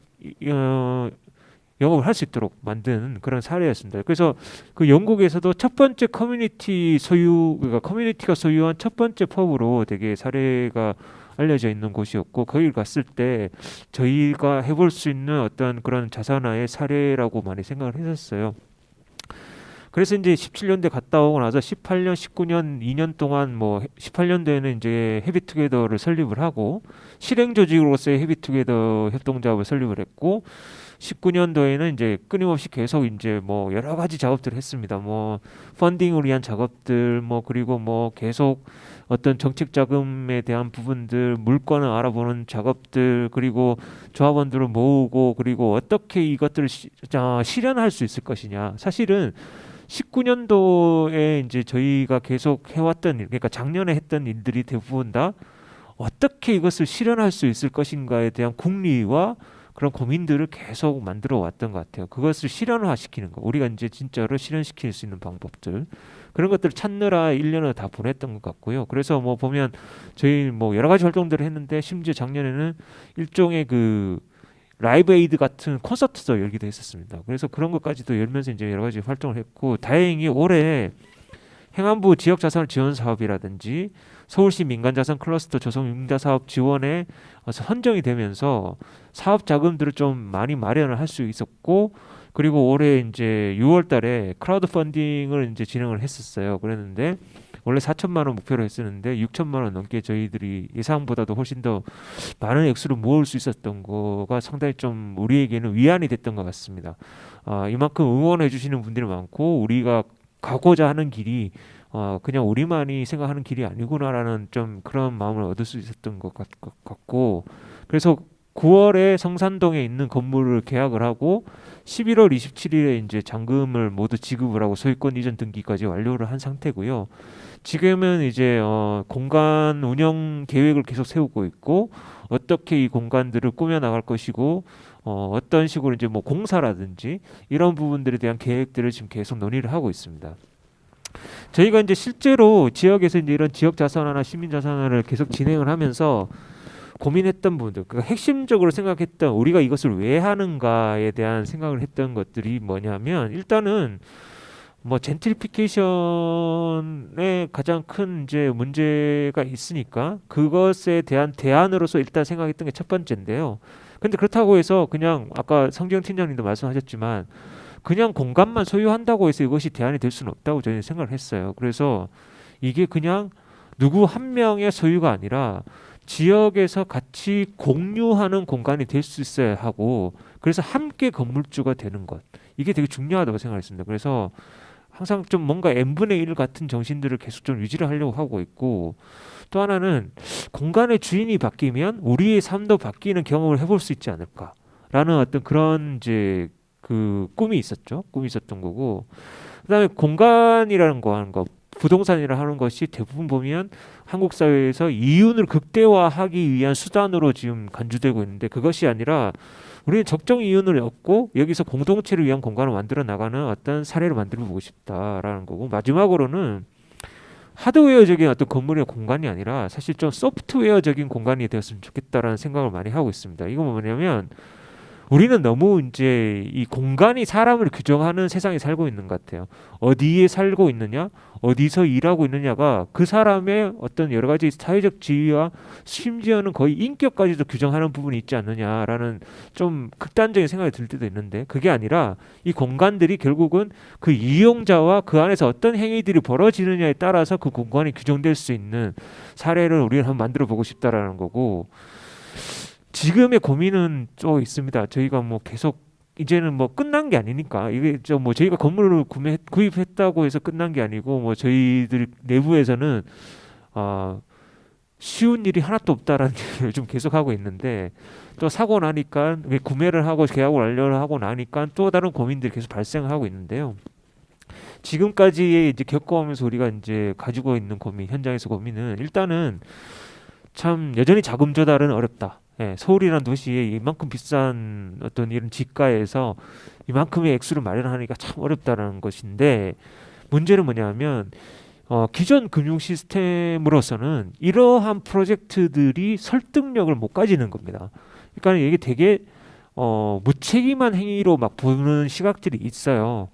영업을 할 수 있도록 만든 그런 사례였습니다. 그래서 그 영국에서도 첫 번째 그러니까 커뮤니티가 소유한 첫 번째 펍으로 되게 사례가 알려져 있는 곳이었고, 거기를 갔을 때 저희가 해볼 수 있는 어떤 그런 자산화의 사례라고 많이 생각을 했었어요. 그래서 이제 17년대 갔다 오고 나서 18년, 19년, 2년 동안 뭐 18년도에는 이제 헤비투게더를 설립을 하고 실행 조직으로서의 헤비투게더 협동조합을 설립을 했고, 19년도에는 이제 끊임없이 계속 이제 뭐 여러 가지 작업들을 했습니다. 뭐 펀딩을 위한 작업들, 뭐 그리고 뭐 계속 어떤 정책 자금에 대한 부분들, 물건을 알아보는 작업들, 그리고 조합원들을 모으고, 그리고 어떻게 이것들을 실현할 수 있을 것이냐. 사실은 19년도에 이제 저희가 계속 해왔던 일, 그러니까 작년에 했던 일들이 대부분 다 어떻게 이것을 실현할 수 있을 것인가에 대한 궁리와 그런 고민들을 계속 만들어 왔던 것 같아요. 그것을 실현화시키는 거, 우리가 이제 진짜로 실현시킬 수 있는 방법들, 그런 것들을 찾느라 1년을 다 보냈던 것 같고요. 그래서 뭐 보면 저희 뭐 여러 가지 활동들을 했는데, 심지어 작년에는 일종의 그 라이브 에이드 같은 콘서트도 열기도 했었습니다. 그래서 그런 것까지도 열면서 이제 여러 가지 활동을 했고, 다행히 올해 행안부 지역자산 지원 사업이라든지 서울시 민간자산 클러스터 조성 융자 사업 지원에 선정이 되면서 사업 자금들을 좀 많이 마련을 할 수 있었고, 그리고 올해 이제 6월 달에 크라우드 펀딩을 이제 진행을 했었어요. 그랬는데 원래 4천만 원 목표로 했었는데 6천만 원 넘게 저희들이 예상보다도 훨씬 더 많은 액수를 모을 수 있었던 거가 상당히 좀 우리에게는 위안이 됐던 것 같습니다. 이만큼 응원해 주시는 분들이 많고, 우리가 가고자 하는 길이 그냥 우리만이 생각하는 길이 아니구나라는 좀 그런 마음을 얻을 수 있었던 것 같고, 그래서 9월에 성산동에 있는 건물을 계약을 하고 11월 27일에 이제 잔금을 모두 지급을 하고 소유권 이전 등기까지 완료를 한 상태고요. 지금은 이제 공간 운영 계획을 계속 세우고 있고 어떻게 이 공간들을 꾸며 나갈 것이고 어떤 식으로 이제 뭐 공사라든지 이런 부분들에 대한 계획들을 지금 계속 논의를 하고 있습니다. 저희가 이제 실제로 지역에서 이제 이런 지역 자산화나 시민 자산화를 계속 진행을 하면서 고민했던 부분들, 그러니까 핵심적으로 생각했던 우리가 이것을 왜 하는가에 대한 생각을 했던 것들이 뭐냐면 일단은 뭐 젠트리피케이션에 가장 큰 이제 문제가 있으니까 그것에 대한 대안으로서 일단 생각했던 게 첫 번째인데요. 근데 그렇다고 해서 그냥 아까 성경 팀장님도 말씀하셨지만 그냥 공간만 소유한다고 해서 이것이 대안이 될 수는 없다고 저는 생각을 했어요. 그래서 이게 그냥 누구 한 명의 소유가 아니라 지역에서 같이 공유하는 공간이 될 수 있어야 하고 그래서 함께 건물주가 되는 것 이게 되게 중요하다고 생각했습니다. 그래서 항상 좀 뭔가 n분의 1 같은 정신들을 계속 좀 유지를 하려고 하고 있고 또 하나는 공간의 주인이 바뀌면 우리의 삶도 바뀌는 경험을 해볼 수 있지 않을까라는 어떤 그런 이제 그 꿈이 있었죠. 꿈이 있었던 거고 그다음에 공간이라는 거 하는 거 부동산이라 하는 것이 대부분 보면 한국 사회에서 이윤을 극대화하기 위한 수단으로 지금 간주되고 있는데 그것이 아니라 우리는 적정 이윤을 얻고 여기서 공동체를 위한 공간을 만들어 나가는 어떤 사례를 만들어 보고 싶다라는 거고 마지막으로는 하드웨어적인 어떤 건물의 공간이 아니라 사실 좀 소프트웨어적인 공간이 되었으면 좋겠다라는 생각을 많이 하고 있습니다. 이건 뭐냐면 우리는 너무 이제 이 공간이 사람을 규정하는 세상에 살고 있는 것 같아요. 어디에 살고 있느냐, 어디서 일하고 있느냐가 그 사람의 어떤 여러 가지 사회적 지위와 심지어는 거의 인격까지도 규정하는 부분이 있지 않느냐라는 좀 극단적인 생각이 들 때도 있는데 그게 아니라 이 공간들이 결국은 그 이용자와 그 안에서 어떤 행위들이 벌어지느냐에 따라서 그 공간이 규정될 수 있는 사례를 우리는 한번 만들어 보고 싶다라는 거고 지금의 고민은 또 있습니다. 저희가 뭐 계속 이제는 뭐 끝난 게 아니니까 이게 좀 뭐 저희가 건물을 구입했다고 해서 끝난 게 아니고 뭐 저희들 내부에서는 쉬운 일이 하나도 없다라는 얘기를 좀 계속 하고 있는데 또 사고 나니까 구매를 하고 계약을 완료를 하고 나니까 또 다른 고민들이 계속 발생하고 있는데요. 지금까지 이제 겪어오면서 우리가 이제 가지고 있는 고민, 현장에서 고민은 일단은 참 여전히 자금 조달은 어렵다. 예, 서울이라는 도시에 이만큼 비싼 어떤 이런 지가에서 이만큼의 액수를 마련하니까 참 어렵다는 것인데 문제는 뭐냐면 기존 금융 시스템으로서는 이러한 프로젝트들이 설득력을 못 가지는 겁니다. 그러니까 이게 되게 무책임한 행위로 막 보는 시각들이 있어요.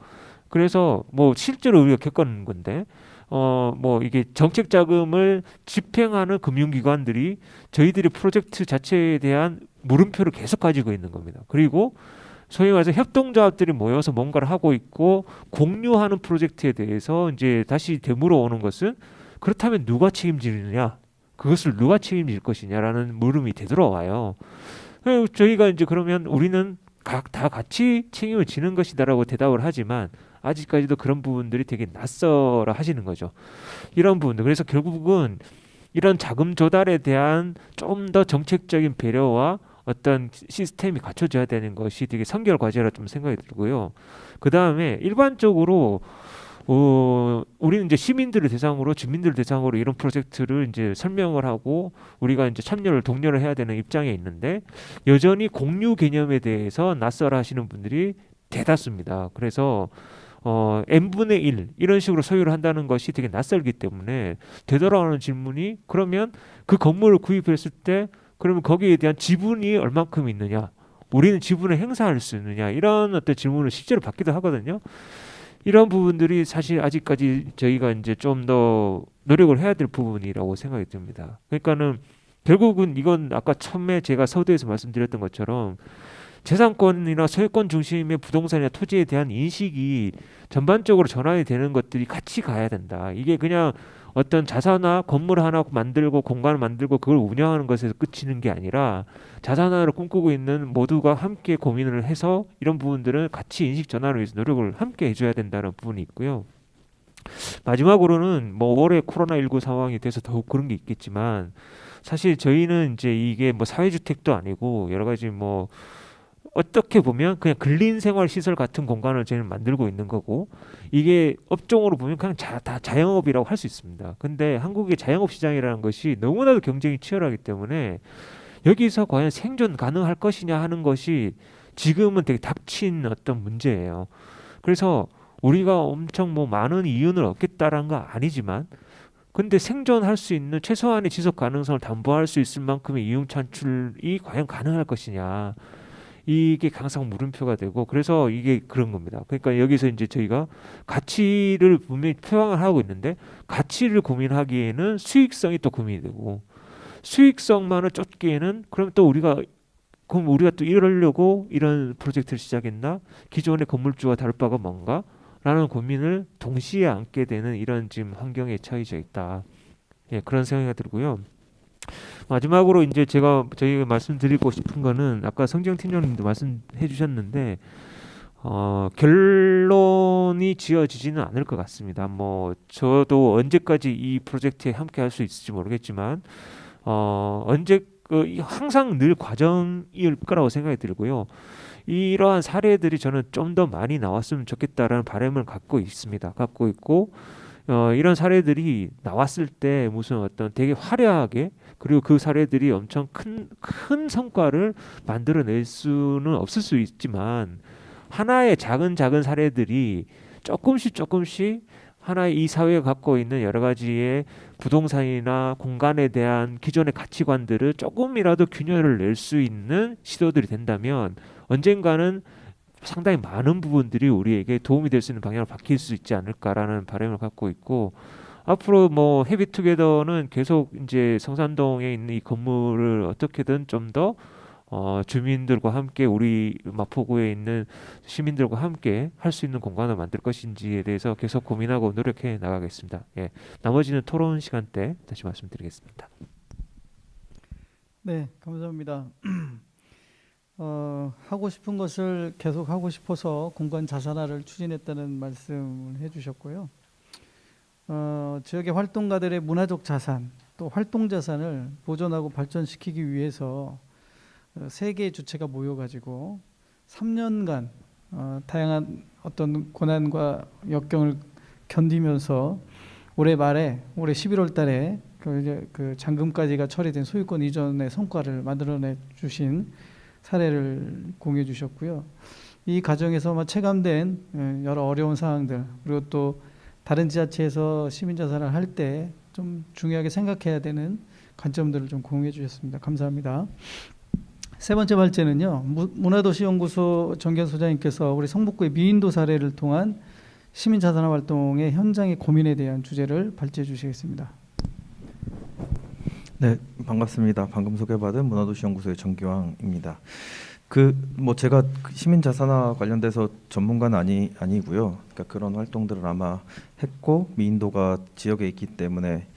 그래서 뭐 실제로 우리가 겪은 건데 뭐 이게 정책 자금을 집행하는 금융기관들이 저희들이 프로젝트 자체에 대한 물음표를 계속 가지고 있는 겁니다. 그리고 소위 말해서 협동조합들이 모여서 뭔가를 하고 있고 공유하는 프로젝트에 대해서 이제 다시 되물어 오는 것은 그렇다면 누가 책임지느냐? 그것을 누가 책임질 것이냐라는 물음이 되돌아와요. 저희가 이제 그러면 우리는 다 같이 책임을 지는 것이다라고 대답을 하지만 아직까지도 그런 부분들이 되게 낯설어 하시는 거죠. 이런 부분들. 그래서 결국은 이런 자금 조달에 대한 좀 더 정책적인 배려와 어떤 시스템이 갖춰져야 되는 것이 되게 선결 과제라 좀 생각이 들고요. 그 다음에 일반적으로 우리는 이제 시민들을 대상으로 주민들을 대상으로 이런 프로젝트를 이제 설명을 하고 우리가 이제 참여를 독려를 해야 되는 입장에 있는데 여전히 공유 개념에 대해서 낯설어 하시는 분들이 대다수입니다. 그래서 n분의 1 이런 식으로 소유를 한다는 것이 되게 낯설기 때문에 되돌아오는 질문이 그러면 그 건물을 구입했을 때 그러면 거기에 대한 지분이 얼만큼 있느냐 우리는 지분을 행사할 수 있느냐 이런 어떤 질문을 실제로 받기도 하거든요. 이런 부분들이 사실 아직까지 저희가 이제 좀 더 노력을 해야 될 부분이라고 생각이 듭니다. 그러니까는 결국은 이건 아까 처음에 제가 서두에서 말씀드렸던 것처럼 재산권이나 소유권 중심의 부동산이나 토지에 대한 인식이 전반적으로 전환이 되는 것들이 같이 가야 된다. 이게 그냥 어떤 자산화 건물 하나 만들고 공간을 만들고 그걸 운영하는 것에서 그치는 게 아니라 자산화를 꿈꾸고 있는 모두가 함께 고민을 해서 이런 부분들은 같이 인식 전환을 위해서 노력을 함께 해줘야 된다는 부분이 있고요. 마지막으로는 뭐 올해 코로나19 상황이 돼서 더욱 그런 게 있겠지만 사실 저희는 이제 이게 뭐 사회주택도 아니고 여러 가지 뭐 어떻게 보면 그냥 근린생활 시설 같은 공간을 저희는 만들고 있는 거고, 이게 업종으로 보면 그냥 다 자영업이라고 할 수 있습니다. 근데 한국의 자영업 시장이라는 것이 너무나도 경쟁이 치열하기 때문에 여기서 과연 생존 가능할 것이냐 하는 것이 지금은 되게 닥친 어떤 문제예요. 그래서 우리가 엄청 뭐 많은 이윤을 얻겠다라는 건 아니지만, 근데 생존할 수 있는 최소한의 지속 가능성을 담보할 수 있을 만큼의 이윤 창출이 과연 가능할 것이냐, 이게 항상 물음표가 되고, 그래서 이게 그런 겁니다. 그러니까 여기서 이제 저희가 가치를 분명히 표방을 하고 있는데, 가치를 고민하기에는 수익성이 또 고민이 되고, 수익성만을 쫓기에는 그럼 또 우리가 또 이러려고 이런 프로젝트를 시작했나? 기존의 건물주와 다를 바가 뭔가? 라는 고민을 동시에 안게 되는 이런 지금 환경에 처해져 있다. 예, 그런 생각이 들고요. 마지막으로 이제 저희가 말씀드리고 싶은 거는, 아까 성정 팀장님도 말씀해 주셨는데, 결론이 지어지지는 않을 것 같습니다. 뭐 저도 언제까지 이 프로젝트에 함께 할 수 있을지 모르겠지만, 항상 늘 과정일 거라고 생각이 들고요. 이러한 사례들이 저는 좀 더 많이 나왔으면 좋겠다라는 바람을 갖고 있습니다. 갖고 있고, 이런 사례들이 나왔을 때 무슨 어떤 되게 화려하게, 그리고 그 사례들이 엄청 큰 성과를 만들어낼 수는 없을 수 있지만, 하나의 작은 사례들이 조금씩 하나의 이 사회가 갖고 있는 여러 가지의 부동산이나 공간에 대한 기존의 가치관들을 조금이라도 균열을 낼 수 있는 시도들이 된다면, 언젠가는 상당히 많은 부분들이 우리에게 도움이 될 수 있는 방향으로 바뀔 수 있지 않을까라는 바람을 갖고 있고, 앞으로 뭐 헤비투게더는 계속 이제 성산동에 있는 이 건물을 어떻게든 좀 더 주민들과 함께, 우리 마포구에 있는 시민들과 함께 할 수 있는 공간을 만들 것인지에 대해서 계속 고민하고 노력해 나가겠습니다. 예, 나머지는 토론 시간 때 다시 말씀드리겠습니다. 네, 감사합니다. 하고 싶은 것을 계속 하고 싶어서 공간 자산화를 추진했다는 말씀을 해주셨고요. 지역의 활동가들의 문화적 자산, 또 활동 자산을 보존하고 발전시키기 위해서 세 개의 주체가 모여가지고 3년간 다양한 어떤 고난과 역경을 견디면서 올해 11월 달에 그 잔금까지가 처리된 소유권 이전의 성과를 만들어내 주신 사례를 공유해 주셨고요. 이 과정에서 체감된 여러 어려운 상황들, 그리고 또 다른 지자체에서 시민자산을 할 때 좀 중요하게 생각해야 되는 관점들을 좀 공유해 주셨습니다. 감사합니다. 세 번째 발제는요, 문화도시연구소 정견 소장님께서 우리 성북구의 미인도 사례를 통한 시민자산화 활동의 현장의 고민에 대한 주제를 발제해 주시겠습니다. 네, 반갑습니다. 방금 소개받은 문화도시연구소의 정기왕입니다. 제가 시민자산화 관련돼서 전문가는 아니고요. 그러니까 그런 활동들을 아마 했고, 미인도가 지역에 있기 때문에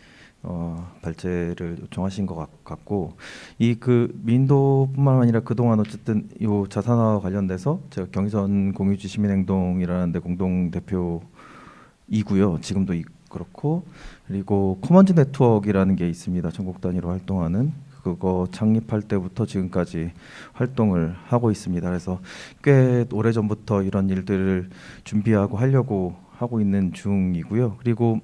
발제를 요청하신 것 같고, 미인도뿐만 아니라 그동안 어쨌든 이 자산화 관련돼서 제가 경의선 공유지 시민행동이라는 데 공동 대표이고요. 지금도 그렇고, 그리고 커먼즈 네트워크라는 게 있습니다. 전국 단위로 활동하는. 그거 창립할 때부터 지금까지 활동을 하고 있습니다. 그래서 꽤 오래전부터 이런 일들을 준비하고 하려고 하고 있는 중이고요. 그리고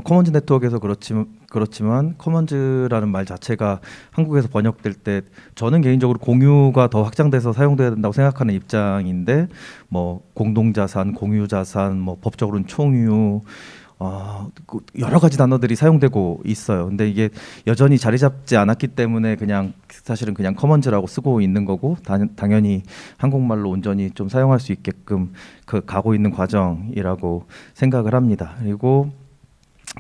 커먼즈 네트워크에서 그렇지만 커먼즈라는 말 자체가 한국에서 번역될 때 저는 개인적으로 공유가 더 확장돼서 사용돼야 된다고 생각하는 입장인데, 공동자산, 공유자산, 법적으로는 총유, 여러 가지 단어들이 사용되고 있어요. 근데 이게 여전히 자리 잡지 않았기 때문에 사실은 그냥 커먼즈라고 쓰고 있는 거고, 당연히 한국말로 온전히 좀 사용할 수 있게끔 가고 있는 과정이라고 생각을 합니다. 그리고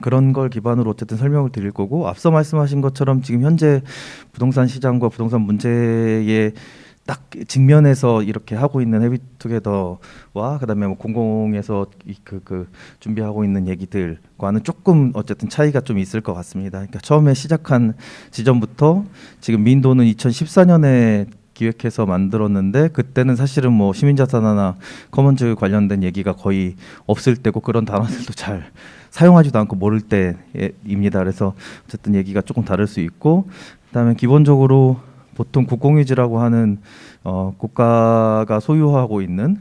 그런 걸 기반으로 어쨌든 설명을 드릴 거고, 앞서 말씀하신 것처럼 지금 현재 부동산 시장과 부동산 문제에 딱 직면해서 이렇게 하고 있는 헤비투게더와 그다음에 공공에서 준비하고 있는 얘기들과는 조금 어쨌든 차이가 좀 있을 것 같습니다. 그러니까 처음에 시작한 지점부터 지금 미인도는 2014년에 기획해서 만들었는데 그때는 사실은 뭐 시민자산화나 커먼즈 관련된 얘기가 거의 없을 때고 그런 단어들도 잘 사용하지도 않고 모를 때입니다. 그래서 어쨌든 얘기가 조금 다를 수 있고, 그다음에 기본적으로 보통 국공유지라고 하는 국가가 소유하고 있는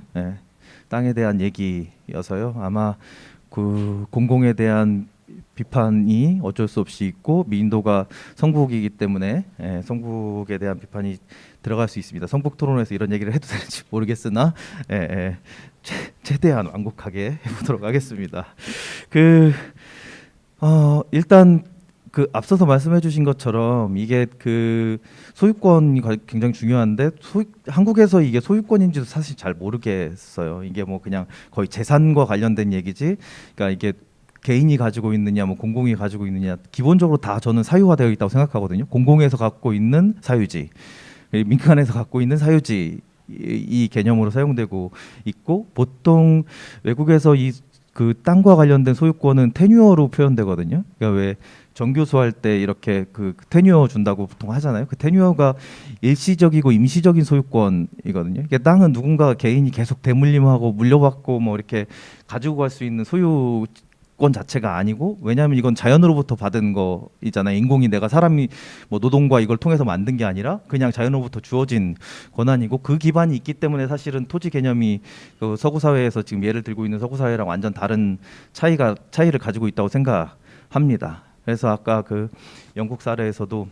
땅에 대한 얘기여서요. 아마 그 공공에 대한 비판이 어쩔 수 없이 있고 미인도가 성북이기 때문에 성북에 대한 비판이 들어갈 수 있습니다. 성북 토론에서 이런 얘기를 해도 되는지 모르겠으나 최대한 완곡하게 해보도록 하겠습니다. 일단 그 앞서서 말씀해주신 것처럼 이게 그 소유권이 굉장히 중요한데 한국에서 이게 소유권인지도 사실 잘 모르겠어요. 이게 뭐 그냥 거의 재산과 관련된 얘기지. 그러니까 이게 개인이 가지고 있느냐, 뭐 공공이 가지고 있느냐, 기본적으로 다 저는 사유화되어 있다고 생각하거든요. 공공에서 갖고 있는 사유지, 민간에서 갖고 있는 사유지 이 개념으로 사용되고 있고, 보통 외국에서 이 그 땅과 관련된 소유권은 테뉴어로 표현되거든요. 그러니까 왜 정교수 할 때 이렇게 그 테뉴어 준다고 보통 하잖아요. 그 테뉴어가 일시적이고 임시적인 소유권이거든요. 그러니까 땅은 누군가 개인이 계속 대물림하고 물려받고 뭐 이렇게 가지고 갈 수 있는 소유권 자체가 아니고, 왜냐하면 이건 자연으로부터 받은 거이잖아요. 인공이 내가 사람이 뭐 노동과 이걸 통해서 만든 게 아니라 그냥 자연으로부터 주어진 권한이고, 그 기반이 있기 때문에 사실은 토지 개념이 그 서구 사회에서 지금 예를 들고 있는 서구 사회랑 완전 다른 차이를 가지고 있다고 생각합니다. 그래서 아까 그 영국 사례에서도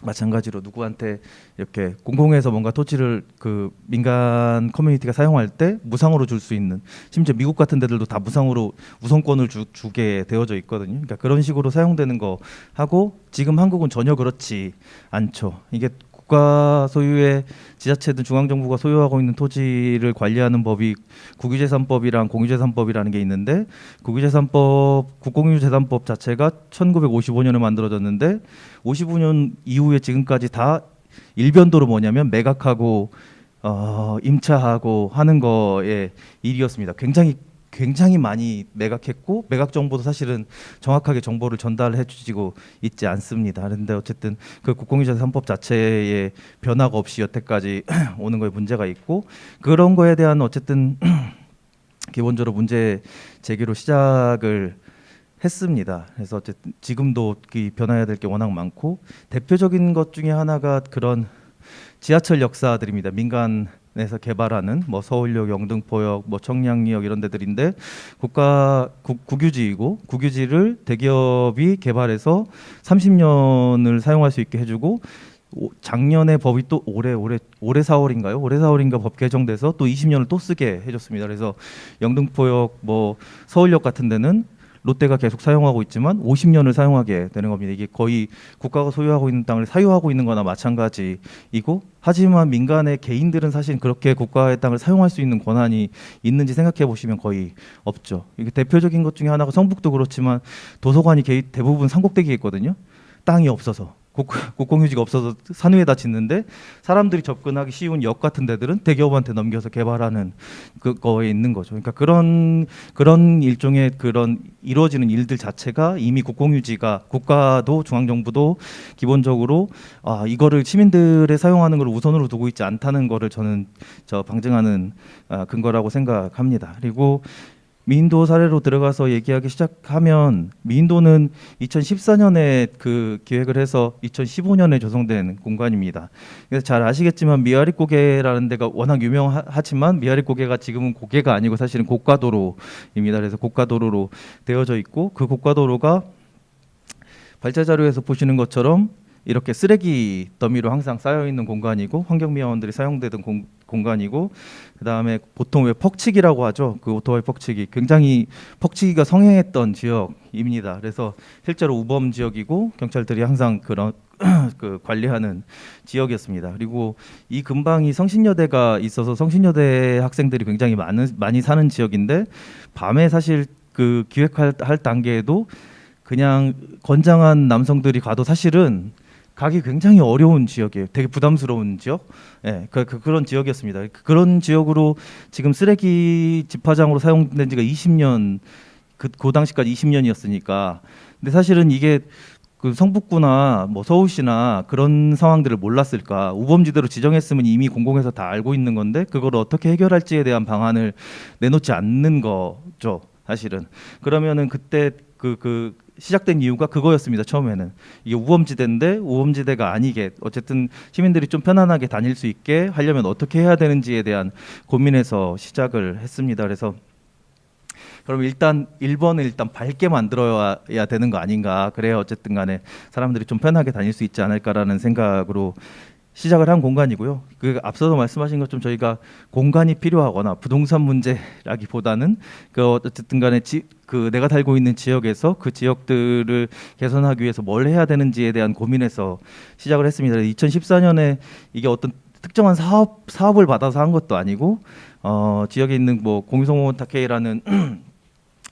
마찬가지로 누구한테 이렇게 공공에서 뭔가 토지를 그 민간 커뮤니티가 사용할 때 무상으로 줄 수 있는, 심지어 미국 같은 데들도 다 무상으로 우선권을 주게 되어져 있거든요. 그러니까 그런 식으로 사용되는 거 하고, 지금 한국은 전혀 그렇지 않죠. 이게 국가 소유의 지자체든 중앙정부가 소유하고 있는 토지를 관리하는 법이 국유재산법이랑 공유재산법이라는 게 있는데, 국유재산법, 국공유재산법 자체가 1955년에 만들어졌는데 55년 이후에 지금까지 다 일변도로 뭐냐면 매각하고 임차하고 하는 거의 일이었습니다. 굉장히 많이 매각했고, 매각 정보도 사실은 정확하게 정보를 전달해 주지고 있지 않습니다. 그런데 어쨌든 그 국공유재산법 자체의 변화가 없이 여태까지 오는 거에 문제가 있고, 그런 거에 대한 어쨌든 기본적으로 문제 제기로 시작을 했습니다. 그래서 어쨌든 지금도 변화해야 될 게 워낙 많고, 대표적인 것 중에 하나가 그런 지하철 역사들입니다. 민간에서 개발하는 뭐 서울역, 영등포역, 뭐 청량리역 이런 데들인데, 국유지이고, 국유지를 대기업이 개발해서 30년을 사용할 수 있게 해주고, 작년에 법이 또 올해 4월인가 법 개정돼서 또 20년을 또 쓰게 해줬습니다. 그래서 영등포역, 뭐 서울역 같은 데는 롯데가 계속 사용하고 있지만 50년을 사용하게 되는 겁니다. 이게 거의 국가가 소유하고 있는 땅을 사유하고 있는 거나 마찬가지이고, 하지만 민간의 개인들은 사실 그렇게 국가의 땅을 사용할 수 있는 권한이 있는지 생각해 보시면 거의 없죠. 이게 대표적인 것 중에 하나가 성북도 그렇지만 도서관이 대부분 산꼭대기에 있거든요. 땅이 없어서. 국공유지가 없어서 산 위에다 짓는데, 사람들이 접근하기 쉬운 역 같은 데들은 대기업한테 넘겨서 개발하는 그거에 있는 거죠. 그러니까 그런 일종의 그런 이루어지는 일들 자체가 이미 국공유지가, 국가도 중앙정부도 기본적으로 이거를 시민들의 사용하는 걸 우선으로 두고 있지 않다는 거를 저는 방증하는 근거라고 생각합니다. 그리고 미인도 사례로 들어가서 얘기하기 시작하면, 미인도는 2014년에 그 기획을 해서 2015년에 조성된 공간입니다. 그래서 잘 아시겠지만 미아리고개라는 데가 워낙 유명하지만, 미아리고개가 지금은 고개가 아니고 사실은 고가도로입니다. 그래서 고가도로로 되어져 있고, 그 고가도로가 발제 자료에서 보시는 것처럼 이렇게 쓰레기 더미로 항상 쌓여 있는 공간이고, 환경미화원들이 사용되던 공간이고, 그다음에 보통 왜 퍽치기라고 하죠. 그 오토바이 퍽치기, 굉장히 퍽치기가 성행했던 지역입니다. 그래서 실제로 우범 지역이고, 경찰들이 항상 그런 그 관리하는 지역이었습니다. 그리고 이 근방이 성신여대가 있어서 성신여대 학생들이 굉장히 많이 사는 지역인데, 밤에 사실 그 기획할 단계에도 그냥 건장한 남성들이 가도 사실은 가기 굉장히 어려운 지역이에요. 되게 부담스러운 지역, 그런 지역이었습니다. 그런 지역으로 지금 쓰레기 집화장으로 사용된 지가 20년, 그 당시까지 20년이었으니까. 근데 사실은 이게 그 성북구나 뭐 서울시나 그런 상황들을 몰랐을까? 우범지대로 지정했으면 이미 공공에서 다 알고 있는 건데 그걸 어떻게 해결할지에 대한 방안을 내놓지 않는 거죠. 사실은 그러면은 그때 그 시작된 이유가 그거였습니다. 처음에는 이게 우범지대인데 우범지대가 아니게 어쨌든 시민들이 좀 편안하게 다닐 수 있게 하려면 어떻게 해야 되는지에 대한 고민에서 시작을 했습니다. 그래서 그럼 일단 1번을 일단 밝게 만들어야 되는 거 아닌가. 그래야 어쨌든 간에 사람들이 좀 편하게 다닐 수 있지 않을까라는 생각으로 시작을 한 공간이고요. 그 앞서도 말씀하신 것처럼 저희가 공간이 필요하거나 부동산 문제라기보다는 그 어쨌든 간에 그 내가 살고 있는 지역에서 그 지역들을 개선하기 위해서 뭘 해야 되는지에 대한 고민에서 시작을 했습니다. 2014년에 이게 어떤 특정한 사업을 받아서 한 것도 아니고 지역에 있는 뭐 공유성원타케이라는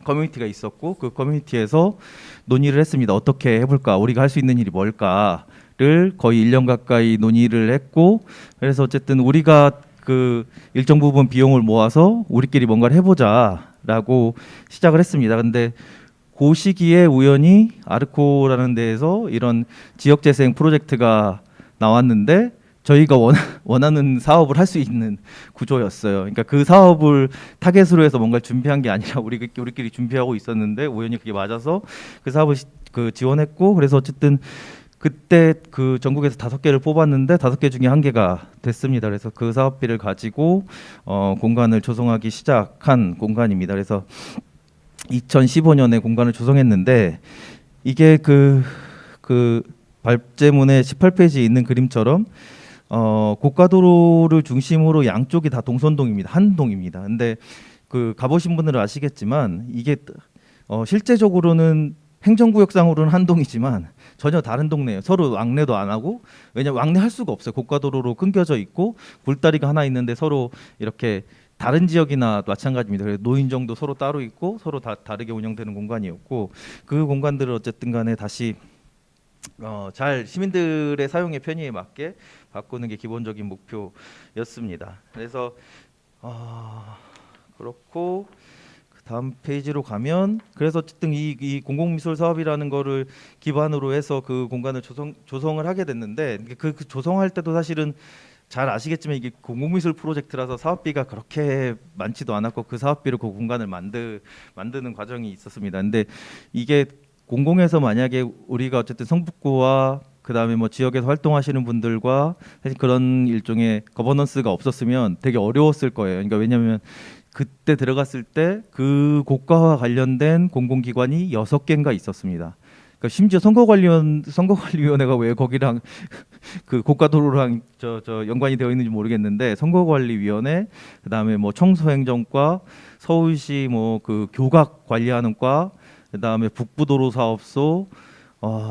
커뮤니티가 있었고 그 커뮤니티에서 논의를 했습니다. 어떻게 해볼까? 우리가 할 수 있는 일이 뭘까를 거의 1년 가까이 논의를 했고 그래서 어쨌든 우리가 그 일정 부분 비용을 모아서 우리끼리 뭔가를 해보자라고 시작을 했습니다. 근데 그 시기에 우연히 아르코라는 데에서 이런 지역재생 프로젝트가 나왔는데 저희가 원하는 사업을 할 수 있는 구조였어요. 그러니까 그 사업을 타겟으로 해서 뭔가 준비한 게 아니라 우리끼리 준비하고 있었는데 우연히 그게 맞아서 그 사업을 지원했고 그래서 어쨌든 그때 그 전국에서 5개를 뽑았는데 5개 중에 1개가 됐습니다. 그래서 그 사업비를 가지고 공간을 조성하기 시작한 공간입니다. 그래서 2015년에 공간을 조성했는데 이게 그 발제문에 18페이지에 있는 그림처럼 고가도로를 중심으로 양쪽이 다 동선동입니다. 한 동입니다. 근데 그 가보신 분들은 아시겠지만 이게 실제적으로는 행정구역상으로는 한 동이지만 전혀 다른 동네예요. 서로 왕래도 안 하고 왜냐면 왕래할 수가 없어요. 고가도로로 끊겨져 있고 굴다리가 하나 있는데 서로 이렇게 다른 지역이나 마찬가지입니다. 그래서 노인정도 서로 따로 있고 서로 다르게 운영되는 공간이었고 그 공간들을 어쨌든 간에 다시 잘 시민들의 사용의 편의에 맞게 바꾸는 게 기본적인 목표였습니다. 그래서 그렇고 그 다음 페이지로 가면 그래서 어쨌든 이 공공미술 사업이라는 거를 기반으로 해서 그 공간을 조성을 하게 됐는데 그 조성할 때도 사실은 잘 아시겠지만 이게 공공미술 프로젝트라서 사업비가 그렇게 많지도 않았고 그 사업비로 그 공간을 만드는 과정이 있었습니다. 근데 이게 공공에서 만약에 우리가 어쨌든 성북구와 그다음에 뭐 지역에서 활동하시는 분들과 사실 그런 일종의 거버넌스가 없었으면 되게 어려웠을 거예요. 그러니까 왜냐하면 그때 들어갔을 때 그 고가와 관련된 공공기관이 6개인가 있었습니다. 그러니까 심지어 선거관리위원회가 왜 거기랑 그 고가도로랑 저 연관이 되어 있는지 모르겠는데 선거관리위원회 그다음에 뭐 청소행정과 서울시 뭐 그 교각 관리하는 과 그다음에 북부도로사업소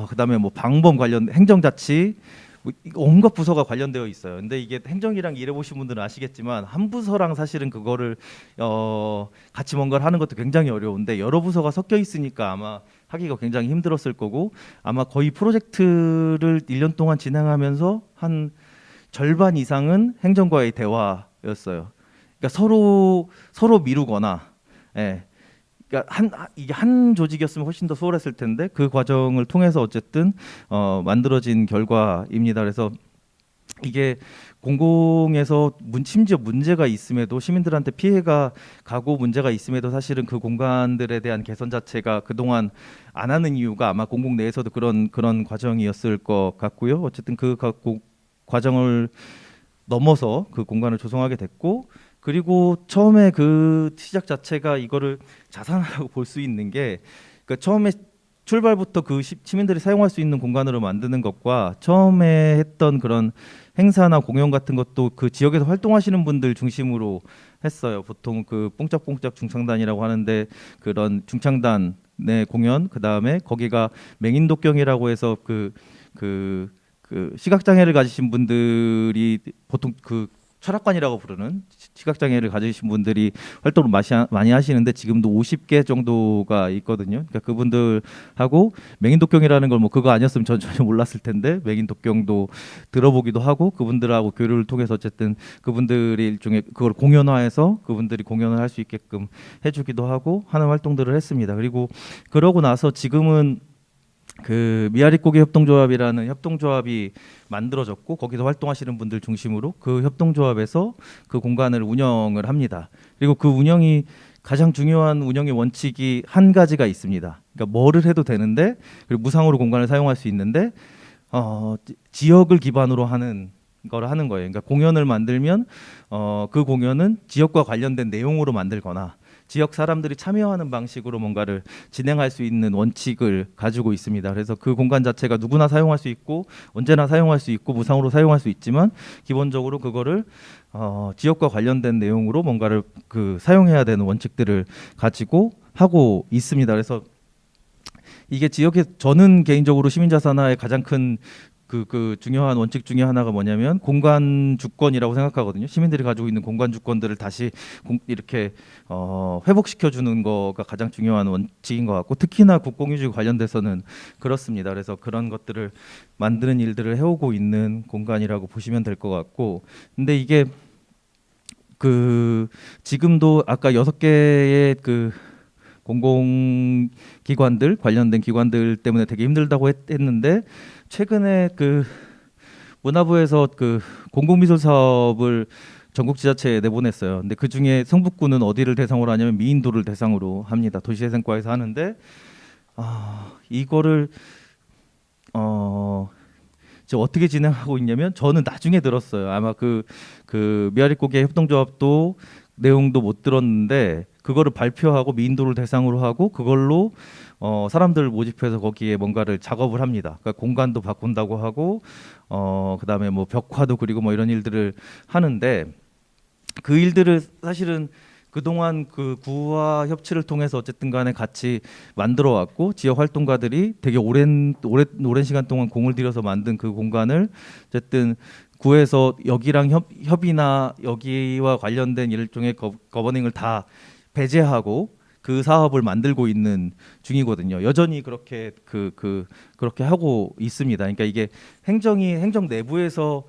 그다음에 뭐 방범 관련 행정자치 온갖 부서가 관련되어 있어요. 근데 이게 행정이랑 일해보신 분들은 아시겠지만 한 부서랑 사실은 그거를 같이 뭔가를 하는 것도 굉장히 어려운데 여러 부서가 섞여 있으니까 아마 하기가 굉장히 힘들었을 거고 아마 거의 프로젝트를 1년 동안 진행하면서 한 절반 이상은 행정과의 대화였어요. 그러니까 서로 미루거나 그러니까 이게 한 조직이었으면 훨씬 더 수월했을 텐데 그 과정을 통해서 어쨌든 만들어진 결과입니다. 그래서 이게 공공에서 심지어 문제가 있음에도 시민들한테 피해가 가고 문제가 있음에도 사실은 그 공간들에 대한 개선 자체가 그동안 안 하는 이유가 아마 공공 내에서도 그런 과정이었을 것 같고요. 어쨌든 그 과정을 넘어서 그 공간을 조성하게 됐고 그리고 처음에 그 시작 자체가 이거를 자산이라고 볼 수 있는 게 그러니까 처음에 출발부터 그 시민들이 사용할 수 있는 공간으로 만드는 것과 처음에 했던 그런 행사나 공연 같은 것도 그 지역에서 활동하시는 분들 중심으로 했어요. 보통 그 뽕짝뽕짝 중창단이라고 하는데 그런 중창단의 공연 그다음에 거기가 맹인독경이라고 해서 그 시각장애를 가지신 분들이 보통 그 철학관이라고 부르는 시각장애를 가지신 분들이 활동을 많이 하시는데 지금도 50개 정도가 있거든요. 그러니까 그분들하고 맹인독경이라는 걸 뭐 그거 아니었으면 전혀 몰랐을 텐데 맹인독경도 들어보기도 하고 그분들하고 교류를 통해서 어쨌든 그분들이 일종의 그걸 공연화해서 그분들이 공연을 할 수 있게끔 해주기도 하고 하는 활동들을 했습니다. 그리고 그러고 나서 지금은 그 미아리고개 협동조합이라는 협동조합이 만들어졌고 거기서 활동하시는 분들 중심으로 그 협동조합에서 그 공간을 운영을 합니다. 그리고 그 운영이 가장 중요한 운영의 원칙이 한 가지가 있습니다. 그러니까 뭐를 해도 되는데 그리고 무상으로 공간을 사용할 수 있는데 지역을 기반으로 하는 걸 하는 거예요. 그러니까 공연을 만들면 그 공연은 지역과 관련된 내용으로 만들거나 지역 사람들이 참여하는 방식으로 뭔가를 진행할 수 있는 원칙을 가지고 있습니다. 그래서 그 공간 자체가 누구나 사용할 수 있고 언제나 사용할 수 있고 무상으로 사용할 수 있지만 기본적으로 그거를 지역과 관련된 내용으로 뭔가를 그 사용해야 되는 원칙들을 가지고 하고 있습니다. 그래서 이게 지역에 저는 개인적으로 시민자산화의 가장 큰 그 중요한 원칙 중에 하나가 뭐냐면 공간 주권이라고 생각하거든요. 시민들이 가지고 있는 공간 주권들을 다시 이렇게 회복시켜 주는 거가 가장 중요한 원칙인 것 같고 특히나 국공유지 관련돼서는 그렇습니다. 그래서 그런 것들을 만드는 일들을 해오고 있는 공간이라고 보시면 될 것 같고 근데 이게 그 지금도 아까 6개의 그 공공기관들 관련된 기관들 때문에 되게 힘들다고 했는데 최근에 그 문화부에서 그 공공미술 사업을 전국 지자체에 내보냈어요. 근데 그 중에 성북구는 어디를 대상으로 하냐면 미인도를 대상으로 합니다. 도시재생과에서 하는데 이거를 지금 어떻게 진행하고 있냐면 저는 나중에 들었어요. 아마 그 미아리고개 협동조합도 내용도 못 들었는데 그거를 발표하고 미인도를 대상으로 하고 그걸로 사람들을 모집해서 거기에 뭔가를 작업을 합니다. 그러니까 공간도 바꾼다고 하고 그다음에 뭐 벽화도 그리고 뭐 이런 일들을 하는데 그 일들을 사실은 그동안 그 구와 협치를 통해서 어쨌든 간에 같이 만들어 왔고 지역 활동가들이 되게 오랜 시간 동안 공을 들여서 만든 그 공간을 어쨌든 구에서 여기랑 협의나 여기와 관련된 일종의 거버닝을 다 배제하고 그 사업을 만들고 있는 중이거든요. 여전히 그렇게 그렇게 하고 있습니다. 그러니까 이게 행정 내부에서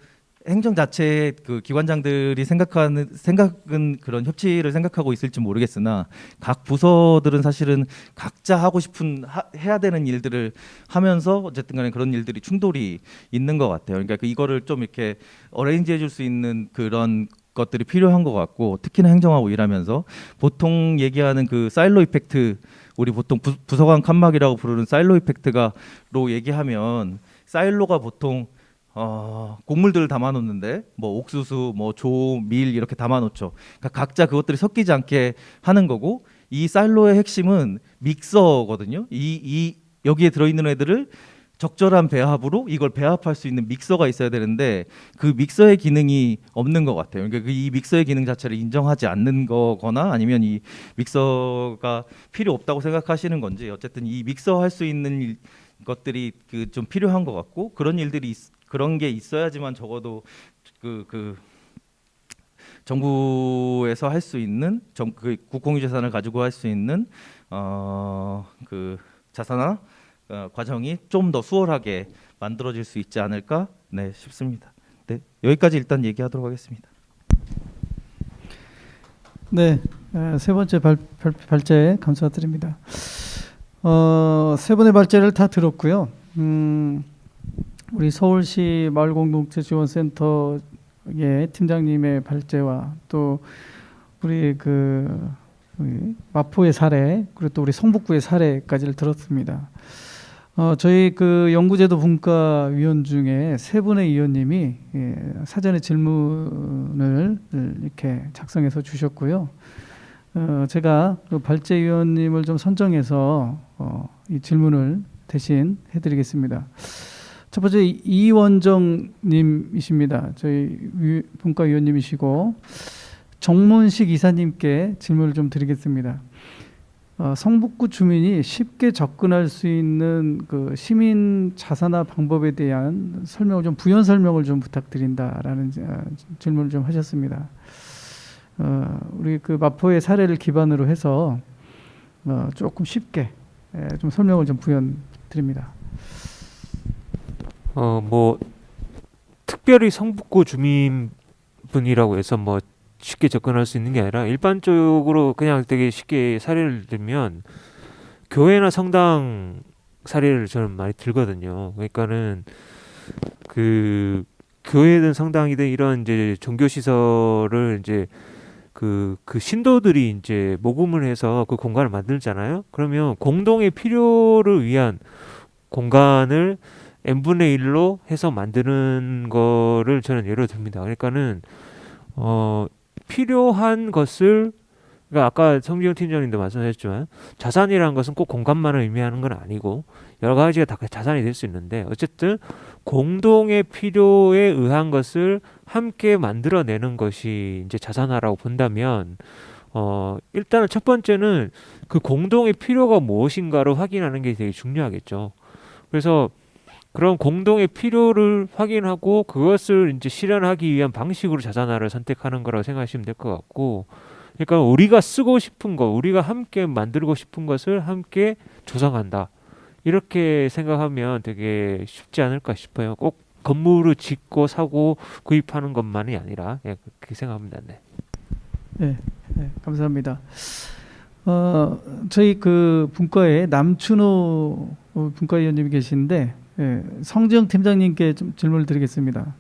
행정 자체의 그 기관장들이 생각은 그런 협치를 생각하고 있을지 모르겠으나 각 부서들은 사실은 각자 하고 싶은 해야 되는 일들을 하면서 어쨌든 간에 그런 일들이 충돌이 있는 것 같아요. 그러니까 이거를 좀 이렇게 어레인지 해줄 수 있는 그런 것들이 필요한 것 같고 특히나 행정하고 일하면서 보통 얘기하는 그 사일로 이펙트 우리 보통 부서간 칸막이라고 부르는 사일로 이펙트가로 얘기하면 사일로가 보통 곡물들을 담아놓는데 뭐 옥수수, 뭐 조, 밀 이렇게 담아놓죠. 그러니까 각자 그것들이 섞이지 않게 하는 거고 이 사일로의 핵심은 믹서거든요. 이 여기에 들어있는 애들을 적절한 배합으로 이걸 배합할 수 있는 믹서가 있어야 되는데 그 믹서의 기능이 없는 것 같아요. 그러니까 이 믹서의 기능 자체를 인정하지 않는 거거나 아니면 이 믹서가 필요 없다고 생각하시는 건지 어쨌든 이 믹서 할 수 있는 것들이 그 좀 필요한 것 같고 그런 일들이 그런 게 있어야지만 적어도 그 정부에서 할 수 있는 그 국공유재산을 가지고 할 수 있는 그 자산화 과정이 좀 더 수월하게 만들어질 수 있지 않을까 싶습니다. 네, 여기까지 일단 얘기하도록 하겠습니다. 네, 세 번째 발제 감사드립니다. 세 분의 발제를 다 들었고요. 우리 서울시 마을공동체지원센터의 팀장님의 발제와 또 우리 우리 마포의 사례 그리고 또 우리 성북구의 사례까지를 들었습니다. 저희 그 연구제도 분과위원 중에 세 분의 위원님이 사전에 질문을 이렇게 작성해서 주셨고요. 제가 그 발제위원님을 좀 선정해서 이 질문을 대신 해드리겠습니다. 첫 번째 이원정님이십니다. 저희 분과위원님이시고 정문식 이사님께 질문을 좀 드리겠습니다. 성북구 주민이 쉽게 접근할 수 있는 그 시민 자산화 방법에 대한 설명을 좀 부연 설명을 좀 부탁드린다라는 질문을 좀 하셨습니다. 우리 그 마포의 사례를 기반으로 해서 조금 쉽게 좀 설명을 좀 부연 드립니다. 뭐 특별히 성북구 주민분이라고 해서 뭐 쉽게 접근할 수 있는 게 아니라 일반적으로 그냥 되게 쉽게 사례를 들면 교회나 성당 사례를 저는 많이 들거든요. 그러니까는 그 교회든 성당이든 이런 이제 종교 시설을 이제 그 신도들이 이제 모금을 해서 그 공간을 만들잖아요. 그러면 공동의 필요를 위한 공간을 n분의 1로 해서 만드는 거를 저는 예로 듭니다. 그러니까는 필요한 것을, 그러니까 아까 성지영 팀장님도 말씀하셨지만 자산이라는 것은 꼭 공간만을 의미하는 건 아니고 여러 가지가 다 자산이 될 수 있는데, 어쨌든 공동의 필요에 의한 것을 함께 만들어내는 것이 이제 자산화라고 본다면, 일단은 첫 번째는 그 공동의 필요가 무엇인가를 확인하는 게 되게 중요하겠죠. 그래서 그런 공동의 필요를 확인하고 그것을 이제 실현하기 위한 방식으로 자산화를 선택하는 거라고 생각하시면 될 것 같고, 그러니까 우리가 쓰고 싶은 거, 우리가 함께 만들고 싶은 것을 함께 조성한다. 이렇게 생각하면 되게 쉽지 않을까 싶어요. 꼭 건물을 짓고 사고 구입하는 것만이 아니라, 예, 그렇게 생각합니다. 네. 네, 네, 감사합니다. 저희 그 분과에 남춘호 분과위원님이 계신데, 예, 성지영 팀장님께 좀 질문을 드리겠습니다.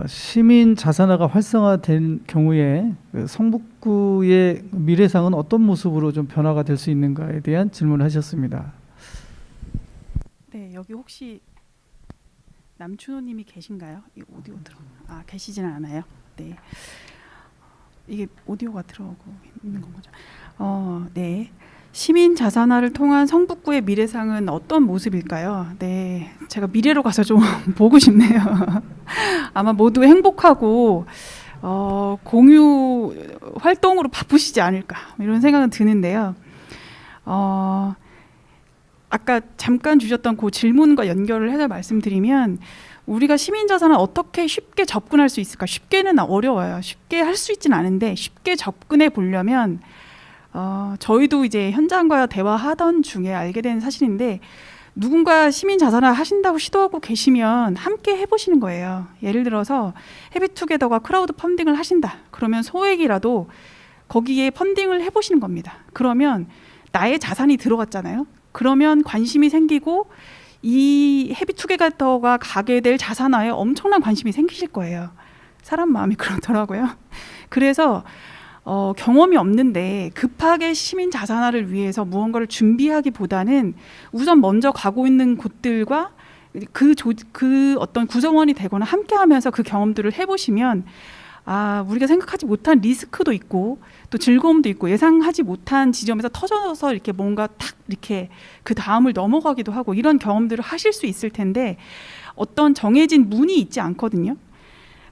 시민 자산화가 활성화된 경우에 그 성북구의 미래상은 어떤 모습으로 좀 변화가 될 수 있는가에 대한 질문을 하셨습니다. 네, 여기 혹시 남춘호님이 계신가요? 이 오디오 계시지는 않아요. 네, 이게 오디오가 들어오고 있는 거죠. 네. 시민 자산화를 통한 성북구의 미래상은 어떤 모습일까요? 네, 제가 미래로 가서 좀 보고 싶네요. 아마 모두 행복하고 공유 활동으로 바쁘시지 않을까 이런 생각은 드는데요. 아까 잠깐 주셨던 그 질문과 연결을 해서 말씀드리면, 우리가 시민 자산을 어떻게 쉽게 접근할 수 있을까? 쉽게는 어려워요. 쉽게 할 수 있지는 않은데 쉽게 접근해 보려면 저희도 이제 현장과 대화하던 중에 알게 된 사실인데, 누군가 시민 자산화 하신다고 시도하고 계시면 함께 해보시는 거예요. 예를 들어서 헤비투게더가 크라우드 펀딩을 하신다. 그러면 소액이라도 거기에 펀딩을 해보시는 겁니다. 그러면 나의 자산이 들어갔잖아요. 그러면 관심이 생기고 이 헤비투게더가 가게 될 자산화에 엄청난 관심이 생기실 거예요. 사람 마음이 그렇더라고요. 그래서 경험이 없는데 급하게 시민 자산화를 위해서 무언가를 준비하기보다는 우선 먼저 가고 있는 곳들과 그 어떤 구성원이 되거나 함께하면서 그 경험들을 해보시면, 우리가 생각하지 못한 리스크도 있고 또 즐거움도 있고 예상하지 못한 지점에서 터져서 이렇게 뭔가 탁 이렇게 그 다음을 넘어가기도 하고, 이런 경험들을 하실 수 있을 텐데 어떤 정해진 문이 있지 않거든요.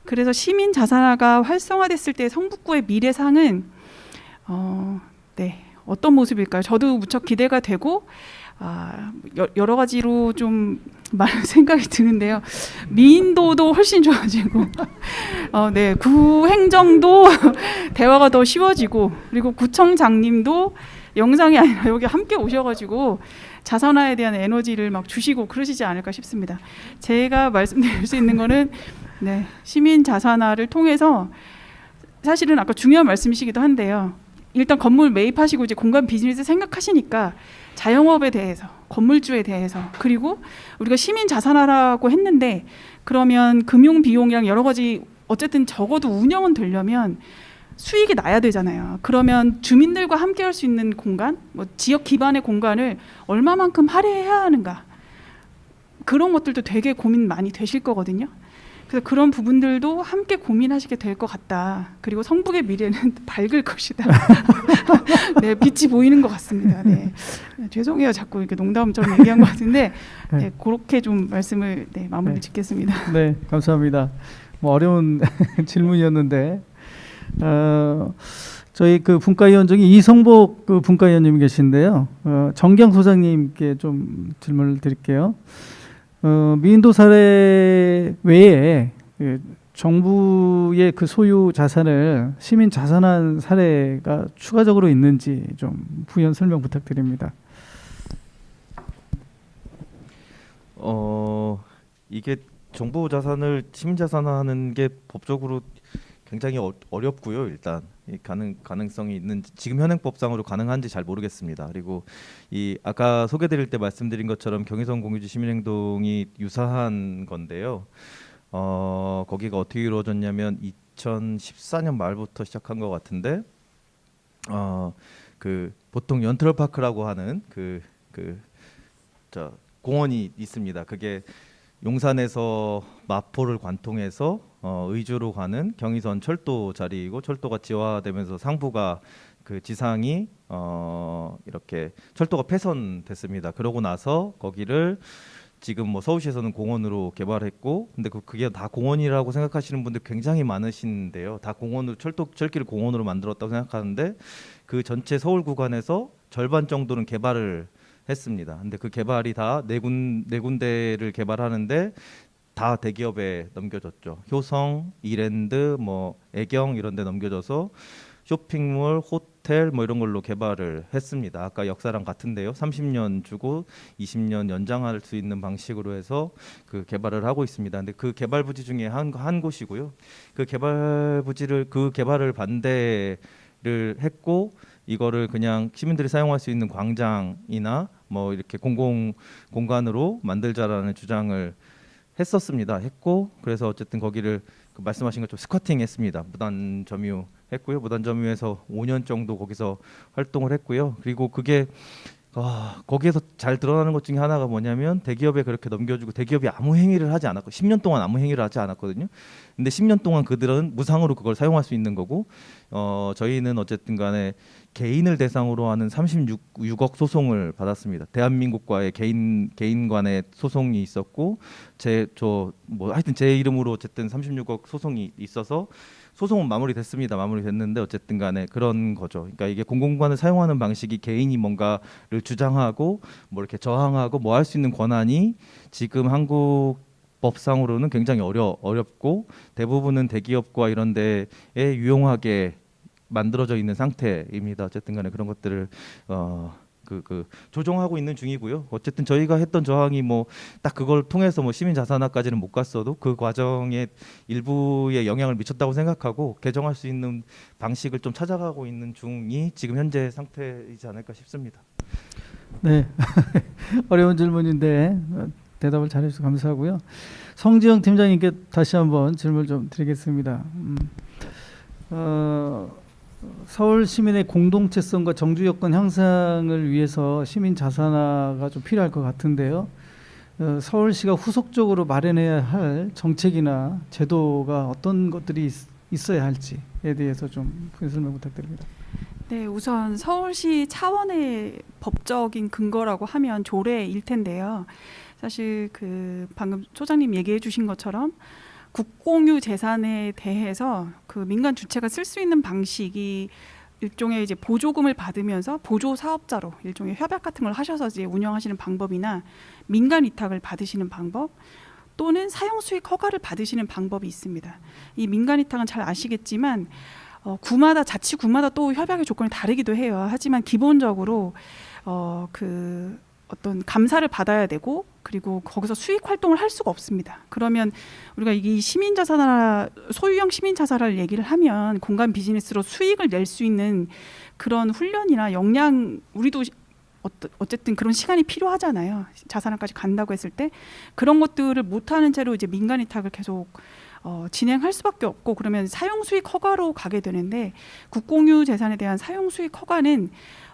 그래서 시민 자산화가 활성화됐을 때 성북구의 미래상은 어떤 모습일까요? 저도 무척 기대가 되고 여러 가지로 좀 많은 생각이 드는데요. 미인도도 훨씬 좋아지고, 구 행정도 대화가 더 쉬워지고, 그리고 구청장님도 영상이 아니라 여기 함께 오셔가지고 자산화에 대한 에너지를 막 주시고 그러시지 않을까 싶습니다. 제가 말씀드릴 수 있는 거는, 네, 시민 자산화를 통해서 사실은 아까 중요한 말씀이시기도 한데요. 일단 건물 매입하시고 이제 공간 비즈니스 생각하시니까 자영업에 대해서, 건물주에 대해서, 그리고 우리가 시민 자산화라고 했는데 그러면 금융 비용이랑 여러 가지 어쨌든 적어도 운영은 되려면 수익이 나야 되잖아요. 그러면 주민들과 함께 할 수 있는 공간, 뭐 지역 기반의 공간을 얼마만큼 할애해야 하는가, 그런 것들도 되게 고민 많이 되실 거거든요. 그래서 그런 부분들도 함께 고민하시게 될 것 같다. 그리고 성북의 미래는 밝을 것이다. 네, 빛이 보이는 것 같습니다. 네. 죄송해요, 자꾸 이렇게 농담처럼 얘기한 것 같은데, 네, 그렇게 좀 말씀을 마무리 짓겠습니다. 네, 감사합니다. 뭐 어려운 질문이었는데, 저희 그 분과위원 중에 이성복 그 분과위원님이 계신데요. 정경 소장님께 좀 질문을 드릴게요. 미인도 사례 외에 정부의 그 소유 자산을 시민 자산한 사례가 추가적으로 있는지 좀 부연 설명 부탁드립니다. 이게 정부 자산을 시민 자산화하는 게 법적으로 굉장히 어렵고요. 일단 이 가능성이 있는 지금 현행법상으로 가능한지 잘 모르겠습니다. 그리고 이 아까 소개드릴 때 말씀드린 것처럼 경의선 공유지 시민행동이 유사한 건데요. 거기가 어떻게 이루어졌냐면 2014년 말부터 시작한 것 같은데 그 보통 연트럴파크라고 하는 저 공원이 있습니다. 그게 용산에서 마포를 관통해서 의주로 가는 경의선 철도 자리이고 철도가 지화되면서 상부가 그 지상이 이렇게 철도가 폐선됐습니다. 그러고 나서 거기를 지금 뭐 서울시에서는 공원으로 개발했고, 근데 그게 다 공원이라고 생각하시는 분들 굉장히 많으신데요. 다 공원으로 철길을 공원으로 만들었다고 생각하는데 그 전체 서울 구간에서 절반 정도는 개발을 했습니다. 근데 그 개발이 다 네 군데를 개발하는데 다 대기업에 넘겨졌죠. 효성, 이랜드, 뭐 애경 이런 데 넘겨져서 쇼핑몰, 호텔 뭐 이런 걸로 개발을 했습니다. 아까 역사랑 같은데요. 30년 주고 20년 연장할 수 있는 방식으로 해서 그 개발을 하고 있습니다. 근데 그 개발 부지 중에 한 곳이고요. 그 개발을 반대를 했고 이거를 그냥 시민들이 사용할 수 있는 광장이나 뭐 이렇게 공공 공간으로 만들자라는 주장을 했고 그래서 어쨌든 거기를 그 말씀하신 것처럼 스쿼팅했습니다. 무단 점유했고요. 무단 점유해서 5년 정도 거기서 활동을 했고요. 그리고 그게 거기에서 잘 드러나는 것 중에 하나가 뭐냐면 대기업에 그렇게 넘겨주고 대기업이 아무 행위를 하지 않았고 10년 동안 아무 행위를 하지 않았거든요. 근데 10년 동안 그들은 무상으로 그걸 사용할 수 있는 거고 저희는 어쨌든 간에 개인을 대상으로 하는 36억 소송을 받았습니다. 대한민국과의 개인 간의 소송이 있었고 하여튼 제 이름으로 어쨌든 36억 소송이 있어서 소송은 마무리됐는데 어쨌든 간에 그런 거죠. 그러니까 이게 공공기관을 사용하는 방식이 개인이 뭔가를 주장하고 뭐 이렇게 저항하고 뭐 할 수 있는 권한이 지금 한국 법상으로는 굉장히 어렵고 대부분은 대기업과 이런 데에 유용하게 만들어져 있는 상태입니다. 어쨌든 간에 그런 것들을 조정하고 있는 중이고요. 어쨌든 저희가 했던 저항이 뭐 딱 그걸 통해서 뭐 시민 자산화까지는 못 갔어도 그 과정에 일부에 영향을 미쳤다고 생각하고 개정할 수 있는 방식을 좀 찾아가고 있는 중이 지금 현재 상태이지 않을까 싶습니다. 네, 어려운 질문인데 대답을 잘해주셔서 감사하고요. 성지영 팀장님께 다시 한번 질문 좀 드리겠습니다. 서울 시민의 공동체성과 정주 여건 향상을 위해서 시민 자산화가 좀 필요할 것 같은데요. 서울시가 후속적으로 마련해야 할 정책이나 제도가 어떤 것들이 있어야 할지에 대해서 좀 설명 부탁드립니다. 네, 우선 서울시 차원의 법적인 근거라고 하면 조례일 텐데요. 사실 그 방금 소장님 얘기해 주신 것처럼 국공유 재산에 대해서 그 민간 주체가 쓸 수 있는 방식이 일종의 이제 보조금을 받으면서 보조 사업자로 일종의 협약 같은 걸 하셔서 이제 운영하시는 방법이나 민간 위탁을 받으시는 방법 또는 사용 수익 허가를 받으시는 방법이 있습니다. 이 민간 위탁은 잘 아시겠지만 자치구마다 또 협약의 조건이 다르기도 해요. 하지만 기본적으로 어떤 감사를 받아야 되고 그리고 거기서 수익 활동을 할 수가 없습니다. 그러면 우리가 이 시민자산화 소유형 시민자산화를 얘기를 하면 공간 비즈니스로 수익을 낼 수 있는 그런 훈련이나 역량 우리도 어쨌든 그런 시간이 필요하잖아요. 자산화까지 간다고 했을 때 그런 것들을 못하는 채로 이제 민간 위탁을 계속 진행할 수밖에 없고 그러면 사용 수익 허가로 가게 되는데 국공유 재산에 대한 사용 수익 허가는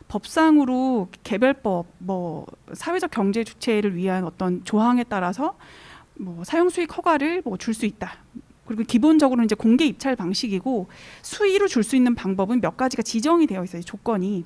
법상으로 개별법, 뭐 사회적 경제 주체를 위한 어떤 조항에 따라서 뭐 사용 수익 허가를 뭐 줄 수 있다. 그리고 기본적으로는 이제 공개 입찰 방식이고 수의로 줄 수 있는 방법은 몇 가지가 지정이 되어 있어요. 조건이.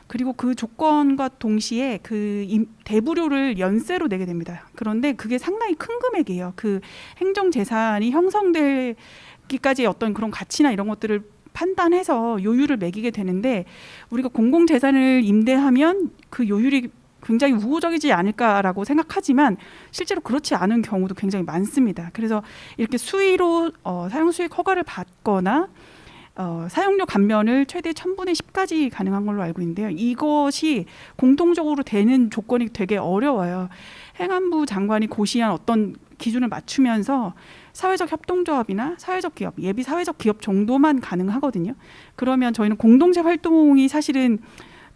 그리고 그 조건과 동시에 그 대부료를 연세로 내게 됩니다. 그런데 그게 상당히 큰 금액이에요. 그 행정 재산이 형성되기까지의 어떤 그런 가치나 이런 것들을 판단해서 요율을 매기게 되는데 우리가 공공재산을 임대하면 그 요율이 굉장히 우호적이지 않을까라고 생각하지만 실제로 그렇지 않은 경우도 굉장히 많습니다. 그래서 이렇게 수의로 사용수익 허가를 받거나 사용료 감면을 최대 1000분의 10까지 가능한 걸로 알고 있는데요. 이것이 공통적으로 되는 조건이 되게 어려워요. 행안부 장관이 고시한 어떤 기준을 맞추면서 사회적 협동조합이나 사회적 기업, 예비 사회적 기업 정도만 가능하거든요. 그러면 저희는 공동체 활동이 사실은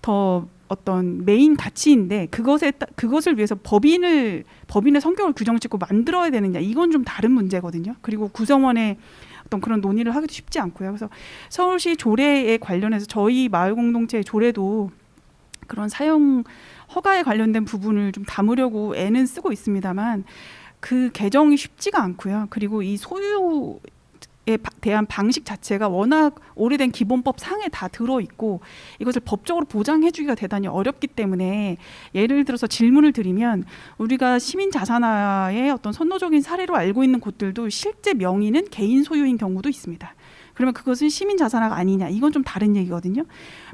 더 어떤 메인 가치인데 그것을 위해서 법인의 성격을 규정짓고 만들어야 되느냐, 이건 좀 다른 문제거든요. 그리고 구성원의 어떤 그런 논의를 하기도 쉽지 않고요. 그래서 서울시 조례에 관련해서 저희 마을 공동체의 조례도 그런 사용 허가에 관련된 부분을 좀 담으려고 애는 쓰고 있습니다만 그 개정이 쉽지가 않고요. 그리고 이 소유에 대한 방식 자체가 워낙 오래된 기본법 상에 다 들어있고 이것을 법적으로 보장해주기가 대단히 어렵기 때문에, 예를 들어서 질문을 드리면 우리가 시민 자산화의 어떤 선도적인 사례로 알고 있는 곳들도 실제 명의는 개인 소유인 경우도 있습니다. 그러면 그것은 시민 자산화가 아니냐, 이건 좀 다른 얘기거든요.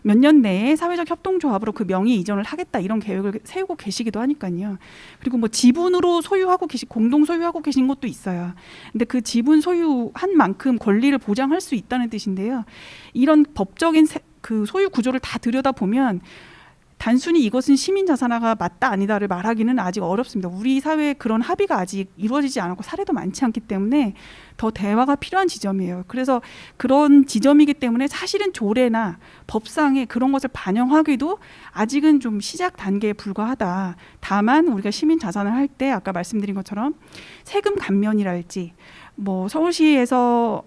몇 년 내에 사회적 협동조합으로 그 명의 이전을 하겠다, 이런 계획을 세우고 계시기도 하니까요. 그리고 뭐 지분으로 소유하고 공동 소유하고 계신 것도 있어요. 근데 그 지분 소유한 만큼 권리를 보장할 수 있다는 뜻인데요. 이런 법적인 그 소유 구조를 다 들여다보면 단순히 이것은 시민 자산화가 맞다 아니다를 말하기는 아직 어렵습니다. 우리 사회에 그런 합의가 아직 이루어지지 않았고 사례도 많지 않기 때문에 더 대화가 필요한 지점이에요. 그래서 그런 지점이기 때문에 사실은 조례나 법상에 그런 것을 반영하기도 아직은 좀 시작 단계에 불과하다. 다만 우리가 시민 자산을 할 때 아까 말씀드린 것처럼 세금 감면이랄지, 뭐 서울시에서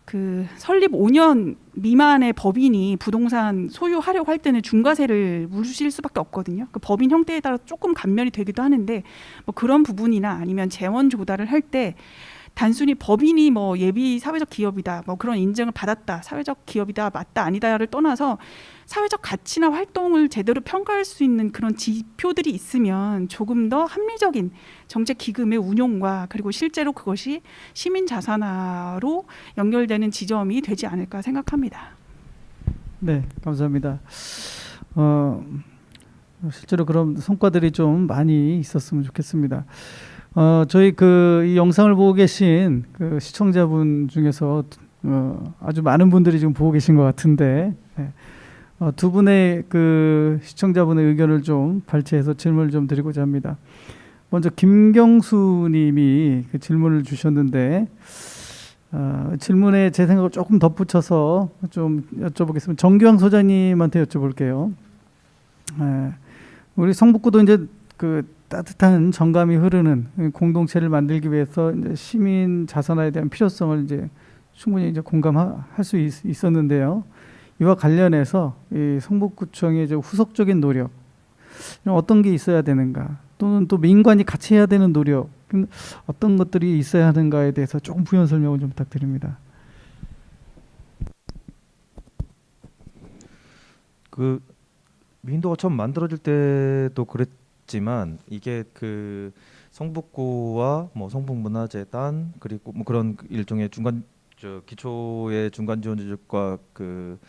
그 설립 5년 미만의 법인이 부동산 소유하려고 할 때는 중과세를 물으실 수밖에 없거든요. 그 법인 형태에 따라 조금 감면이 되기도 하는데, 뭐 그런 부분이나 아니면 재원 조달을 할 때 단순히 법인이 뭐 예비 사회적 기업이다, 뭐 그런 인증을 받았다, 사회적 기업이다, 맞다 아니다를 떠나서 사회적 가치나 활동을 제대로 평가할 수 있는 그런 지표들이 있으면 조금 더 합리적인 정책 기금의 운용과 그리고 실제로 그것이 시민 자산화로 연결되는 지점이 되지 않을까 생각합니다. 네, 감사합니다. 실제로 그런 성과들이 좀 많이 있었으면 좋겠습니다. 저희 이 영상을 보고 계신 그 시청자분 중에서 아주 많은 분들이 지금 보고 계신 것 같은데, 두 분의 그 시청자분의 의견을 좀 발췌해서 질문을 좀 드리고자 합니다. 먼저 김경수 님이 그 질문을 주셨는데, 질문에 제 생각을 조금 덧붙여서 좀 여쭤보겠습니다. 정규왕 소장님한테 여쭤볼게요. 우리 성북구도 이제 그 따뜻한 정감이 흐르는 공동체를 만들기 위해서 이제 시민 자산화에 대한 필요성을 이제 충분히 이제 공감할 수 있었는데요. 이와 관련해서 이 성북구청의 이제 후속적인 노력, 어떤 게 있어야 되는가, 또는 또 민관이 같이 해야 되는 노력, 어떤 것들이 있어야 하는가에 대해서 조금 부연 설명을 좀 부탁드립니다. 그 민도가 처음 만들어질 때도 그랬지만 이게 그 성북구와 뭐 성북문화재단 그리고 뭐 그런 일종의 기초의 중간 지원주택과 그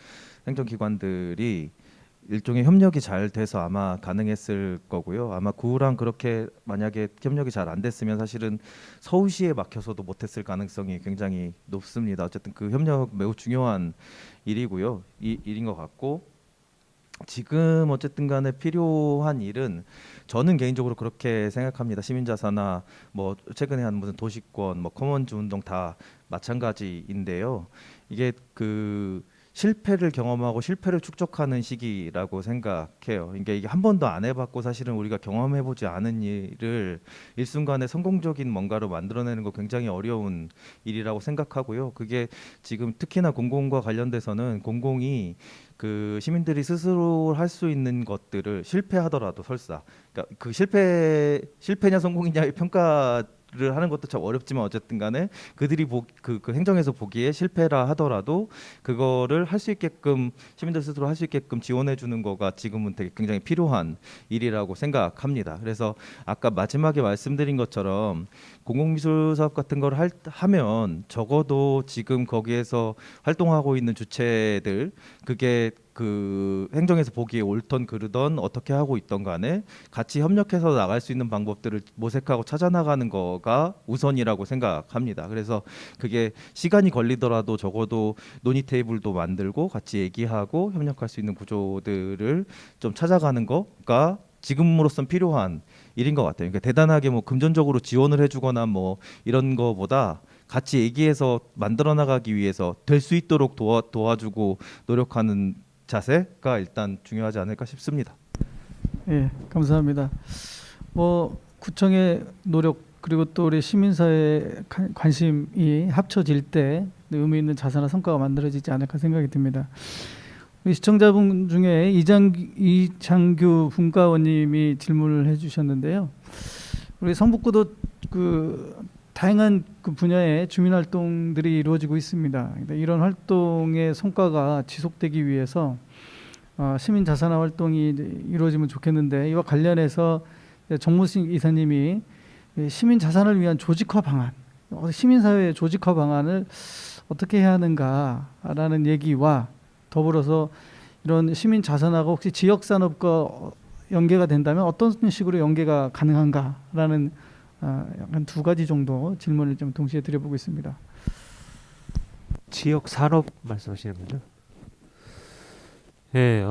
행정기관들이 일종의 협력이 잘 돼서 아마 가능했을 거고요. 아마 구랑 그렇게 만약에 협력이 잘 안 됐으면 사실은 서울시에 막혀서도 못했을 가능성이 굉장히 높습니다. 어쨌든 그 협력 매우 중요한 일이고요. 일인 것 같고, 지금 어쨌든 간에 필요한 일은 저는 개인적으로 그렇게 생각합니다. 시민자산화, 뭐 최근에 한 무슨 도시권, 뭐 커먼즈 운동 다 마찬가지인데요. 이게 그 실패를 경험하고 실패를 축적하는 시기라고 생각해요. 이게 한 번도 안 해봤고 사실은 우리가 경험해보지 않은 일을 일순간에 성공적인 뭔가로 만들어내는 거 굉장히 어려운 일이라고 생각하고요. 그게 지금 특히나 공공과 관련돼서는 공공이 그 시민들이 스스로 할 수 있는 것들을 실패하더라도 설사, 그러니까 그 실패냐 성공이냐의 평가를 하는 것도 참 어렵지만 어쨌든 간에 그들이 그 행정에서 보기에 실패라 하더라도 그거를 할 수 있게끔 시민들 스스로 할 수 있게끔 지원해 주는 거가 지금은 되게 굉장히 필요한 일이라고 생각합니다. 그래서 아까 마지막에 말씀드린 것처럼 공공미술 사업 같은 걸 하면 적어도 지금 거기에서 활동하고 있는 주체들, 그게 그 행정에서 보기에 옳던 그르던 어떻게 하고 있던 간에 같이 협력해서 나갈 수 있는 방법들을 모색하고 찾아 나가는 거가 우선이라고 생각합니다. 그래서 그게 시간이 걸리더라도 적어도 논의 테이블도 만들고 같이 얘기하고 협력할 수 있는 구조들을 좀 찾아가는 거가 지금으로선 필요한 일인 것 같아요. 그러니까 대단하게 뭐 금전적으로 지원을 해주거나 뭐 이런 거보다 같이 얘기해서 만들어 나가기 위해서 될 수 있도록 도와주고 노력하는 자세가 일단 중요하지 않을까 싶습니다. 예, 감사합니다. 뭐 구청의 노력 그리고 또 우리 시민사회의 관심이 합쳐질 때 의미 있는 자산화 성과가 만들어지지 않을까 생각이 듭니다. 우리 시청자분 중에 이장규 분과원님이 질문을 해주셨는데요. 우리 성북구도 그 다양한 그 분야의 주민 활동들이 이루어지고 있습니다. 이런 활동의 성과가 지속되기 위해서 시민 자산화 활동이 이루어지면 좋겠는데, 이와 관련해서 정무신 이사님이 시민 자산을 위한 조직화 방안, 시민사회의 조직화 방안을 어떻게 해야 하는가라는 얘기와 더불어서 이런 시민 자산화가 혹시 지역 산업과 연계가 된다면 어떤 식으로 연계가 가능한가라는 약간 두 가지 정도 질문을 좀 동시에 드려보고 있습니다. 지역 산업 말씀하시는 거죠? 네,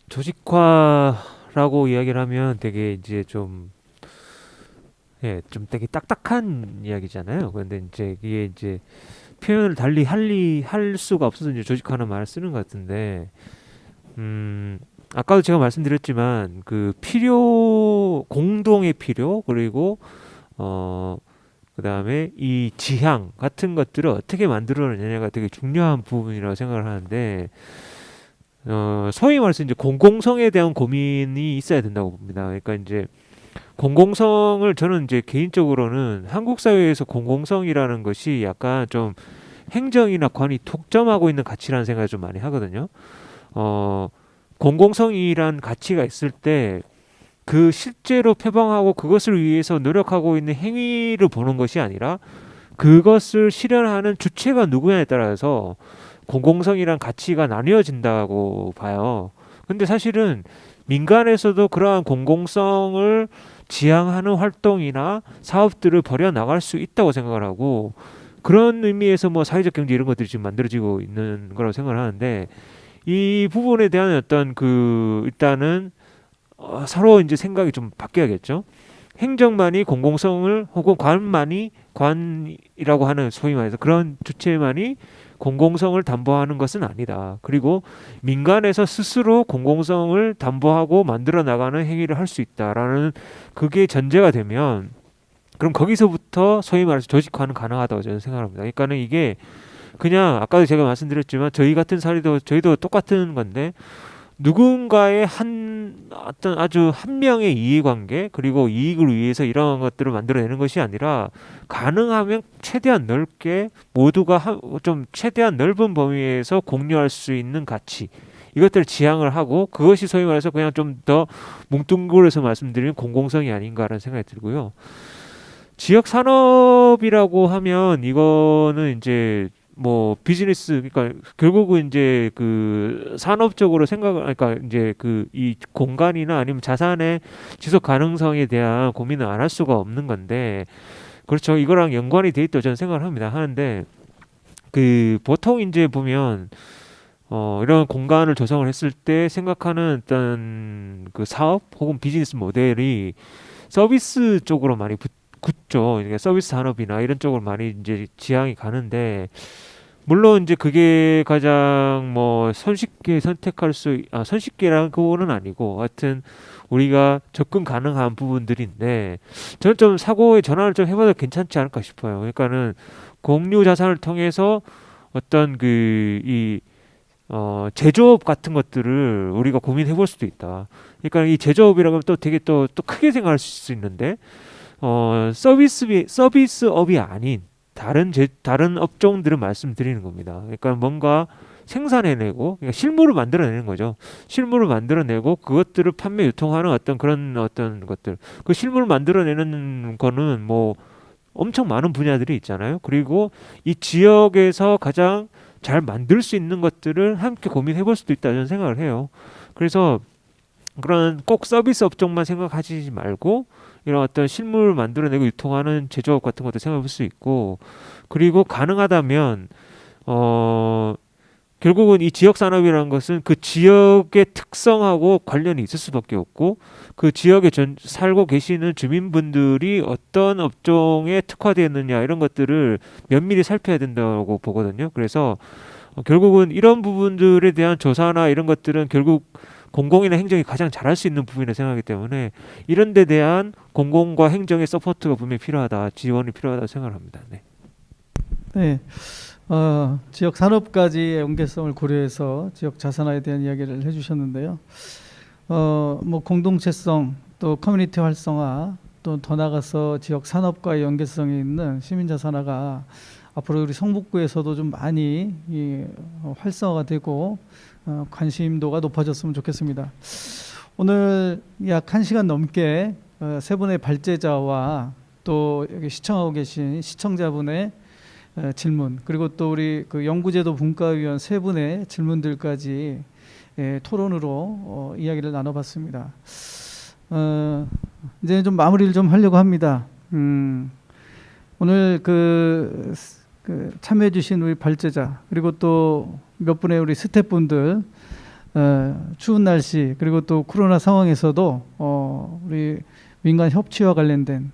조직화라고 이야기를 하면 되게 이제 좀 되게 딱딱한 이야기잖아요. 그런데 이제 이게 이제 표현을 달리 할 수가 없어서 이제 조직화는 말을 쓰는 것 같은데, 아까도 제가 말씀드렸지만 그 공동의 필요, 그리고 그다음에 이 지향 같은 것들을 어떻게 만들어내냐가 되게 중요한 부분이라고 생각을 하는데, 소위 말해서 이제 공공성에 대한 고민이 있어야 된다고 봅니다. 그러니까 이제 공공성을 저는 이제 개인적으로는 한국 사회에서 공공성이라는 것이 약간 좀 행정이나 관이 독점하고 있는 가치라는 생각을 좀 많이 하거든요. 공공성이란 가치가 있을 때 그 실제로 표방하고 그것을 위해서 노력하고 있는 행위를 보는 것이 아니라 그것을 실현하는 주체가 누구냐에 따라서 공공성이란 가치가 나뉘어진다고 봐요. 근데 사실은 민간에서도 그러한 공공성을 지향하는 활동이나 사업들을 벌여 나갈 수 있다고 생각을 하고, 그런 의미에서 뭐 사회적 경제 이런 것들이 지금 만들어지고 있는 거라고 생각을 하는데, 이 부분에 대한 어떤 일단은 서로 이제 생각이 좀 바뀌어야겠죠. 행정만이 공공성을, 혹은 관이라고 하는 소위 말해서 그런 주체만이 공공성을 담보하는 것은 아니다. 그리고 민간에서 스스로 공공성을 담보하고 만들어 나가는 행위를 할 수 있다라는 그게 전제가 되면, 그럼 거기서부터 소위 말해서 조직화는 가능하다고 저는 생각합니다. 그러니까는 이게 그냥 아까도 제가 말씀드렸지만 저희 같은 사례도 저희도 똑같은 건데, 누군가의 어떤 아주 한 명의 이해관계, 그리고 이익을 위해서 이런 것들을 만들어내는 것이 아니라 가능하면 최대한 넓게 모두가 좀 최대한 넓은 범위에서 공유할 수 있는 가치, 이것들을 지향을 하고, 그것이 소위 말해서 그냥 좀 더 뭉뚱그려서 말씀드리는 공공성이 아닌가라는 생각이 들고요. 지역 산업이라고 하면 이거는 이제 뭐 비즈니스, 그러니까 결국은 이제 그 산업적으로 그러니까 이제 이 공간이나 아니면 자산의 지속 가능성에 대한 고민을 안 할 수가 없는 건데, 그렇죠. 이거랑 연관이 돼 있다고 저는 생각을 합니다. 하는데 보통 이제 보면 이런 공간을 조성을 했을 때 생각하는 어떤 그 사업 혹은 비즈니스 모델이 서비스 쪽으로 많이 굳죠. 그러니까 서비스 산업이나 이런 쪽으로 많이 이제 지향이 가는데, 물론 이제 그게 가장 뭐 손쉽게 손쉽게라는 그거는 아니고, 하여튼 우리가 접근 가능한 부분들인데, 저는 좀 사고의 전환을 좀 해봐도 괜찮지 않을까 싶어요. 그러니까는 공유 자산을 통해서 어떤 제조업 같은 것들을 우리가 고민해 볼 수도 있다. 그러니까 이 제조업이라고 하면 또 되게 또 크게 생각할 수 있는데, 서비스업이 아닌 다른 업종들을 말씀드리는 겁니다. 그러니까 뭔가 생산해내고, 그러니까 실물을 만들어내는 거죠. 실물을 만들어내고 그것들을 판매 유통하는 어떤 것들. 그 실물을 만들어내는 거는 뭐 엄청 많은 분야들이 있잖아요. 그리고 이 지역에서 가장 잘 만들 수 있는 것들을 함께 고민해 볼 수도 있다 저는 생각을 해요. 그래서 그런 꼭 서비스 업종만 생각하지 말고 이런 어떤 실물을 만들어내고 유통하는 제조업 같은 것도 생각해 볼 수 있고, 그리고 가능하다면 결국은 이 지역 산업이라는 것은 그 지역의 특성하고 관련이 있을 수밖에 없고 그 지역에 살고 계시는 주민분들이 어떤 업종에 특화되었느냐 이런 것들을 면밀히 살펴야 된다고 보거든요. 그래서 결국은 이런 부분들에 대한 조사나 이런 것들은 결국 공공이나 행정이 가장 잘할 수 있는 부분이라 생각하기 때문에 이런 데 대한 공공과 행정의 서포트가 분명히 필요하다, 지원이 필요하다고 생각합니다. 네. 네. 지역 산업까지의 연계성을 고려해서 지역 자산화에 대한 이야기를 해주셨는데요. 뭐 공동체성, 또 커뮤니티 활성화, 또 더 나아가서 지역 산업과의 연계성이 있는 시민 자산화가 앞으로 우리 성북구에서도 좀 많이 활성화가 되고 관심도가 높아졌으면 좋겠습니다. 오늘 약 1시간 넘게 세 분의 발제자와 또 여기 시청하고 계신 시청자분의 질문, 그리고 또 우리 그 연구제도 분과위원 세 분의 질문들까지 토론으로 이야기를 나눠봤습니다. 이제 좀 마무리를 좀 하려고 합니다. 오늘 그 참여해주신 우리 발제자, 그리고 또 몇 분의 우리 스태프분들, 추운 날씨 그리고 또 코로나 상황에서도 우리 민간 협치와 관련된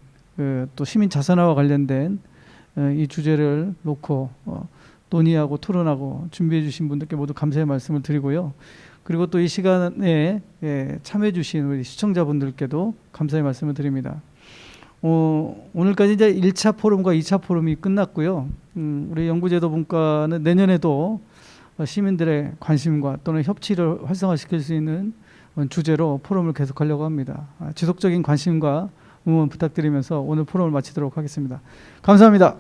또 시민 자산화와 관련된 이 주제를 놓고 논의하고 토론하고 준비해 주신 분들께 모두 감사의 말씀을 드리고요. 그리고 또 이 시간에 참여해 주신 우리 시청자분들께도 감사의 말씀을 드립니다. 오늘까지 이제 1차 포럼과 2차 포럼이 끝났고요. 우리 연구제도 분과는 내년에도 시민들의 관심과 또는 협치를 활성화시킬 수 있는 주제로 포럼을 계속하려고 합니다. 지속적인 관심과 응원 부탁드리면서 오늘 포럼을 마치도록 하겠습니다. 감사합니다.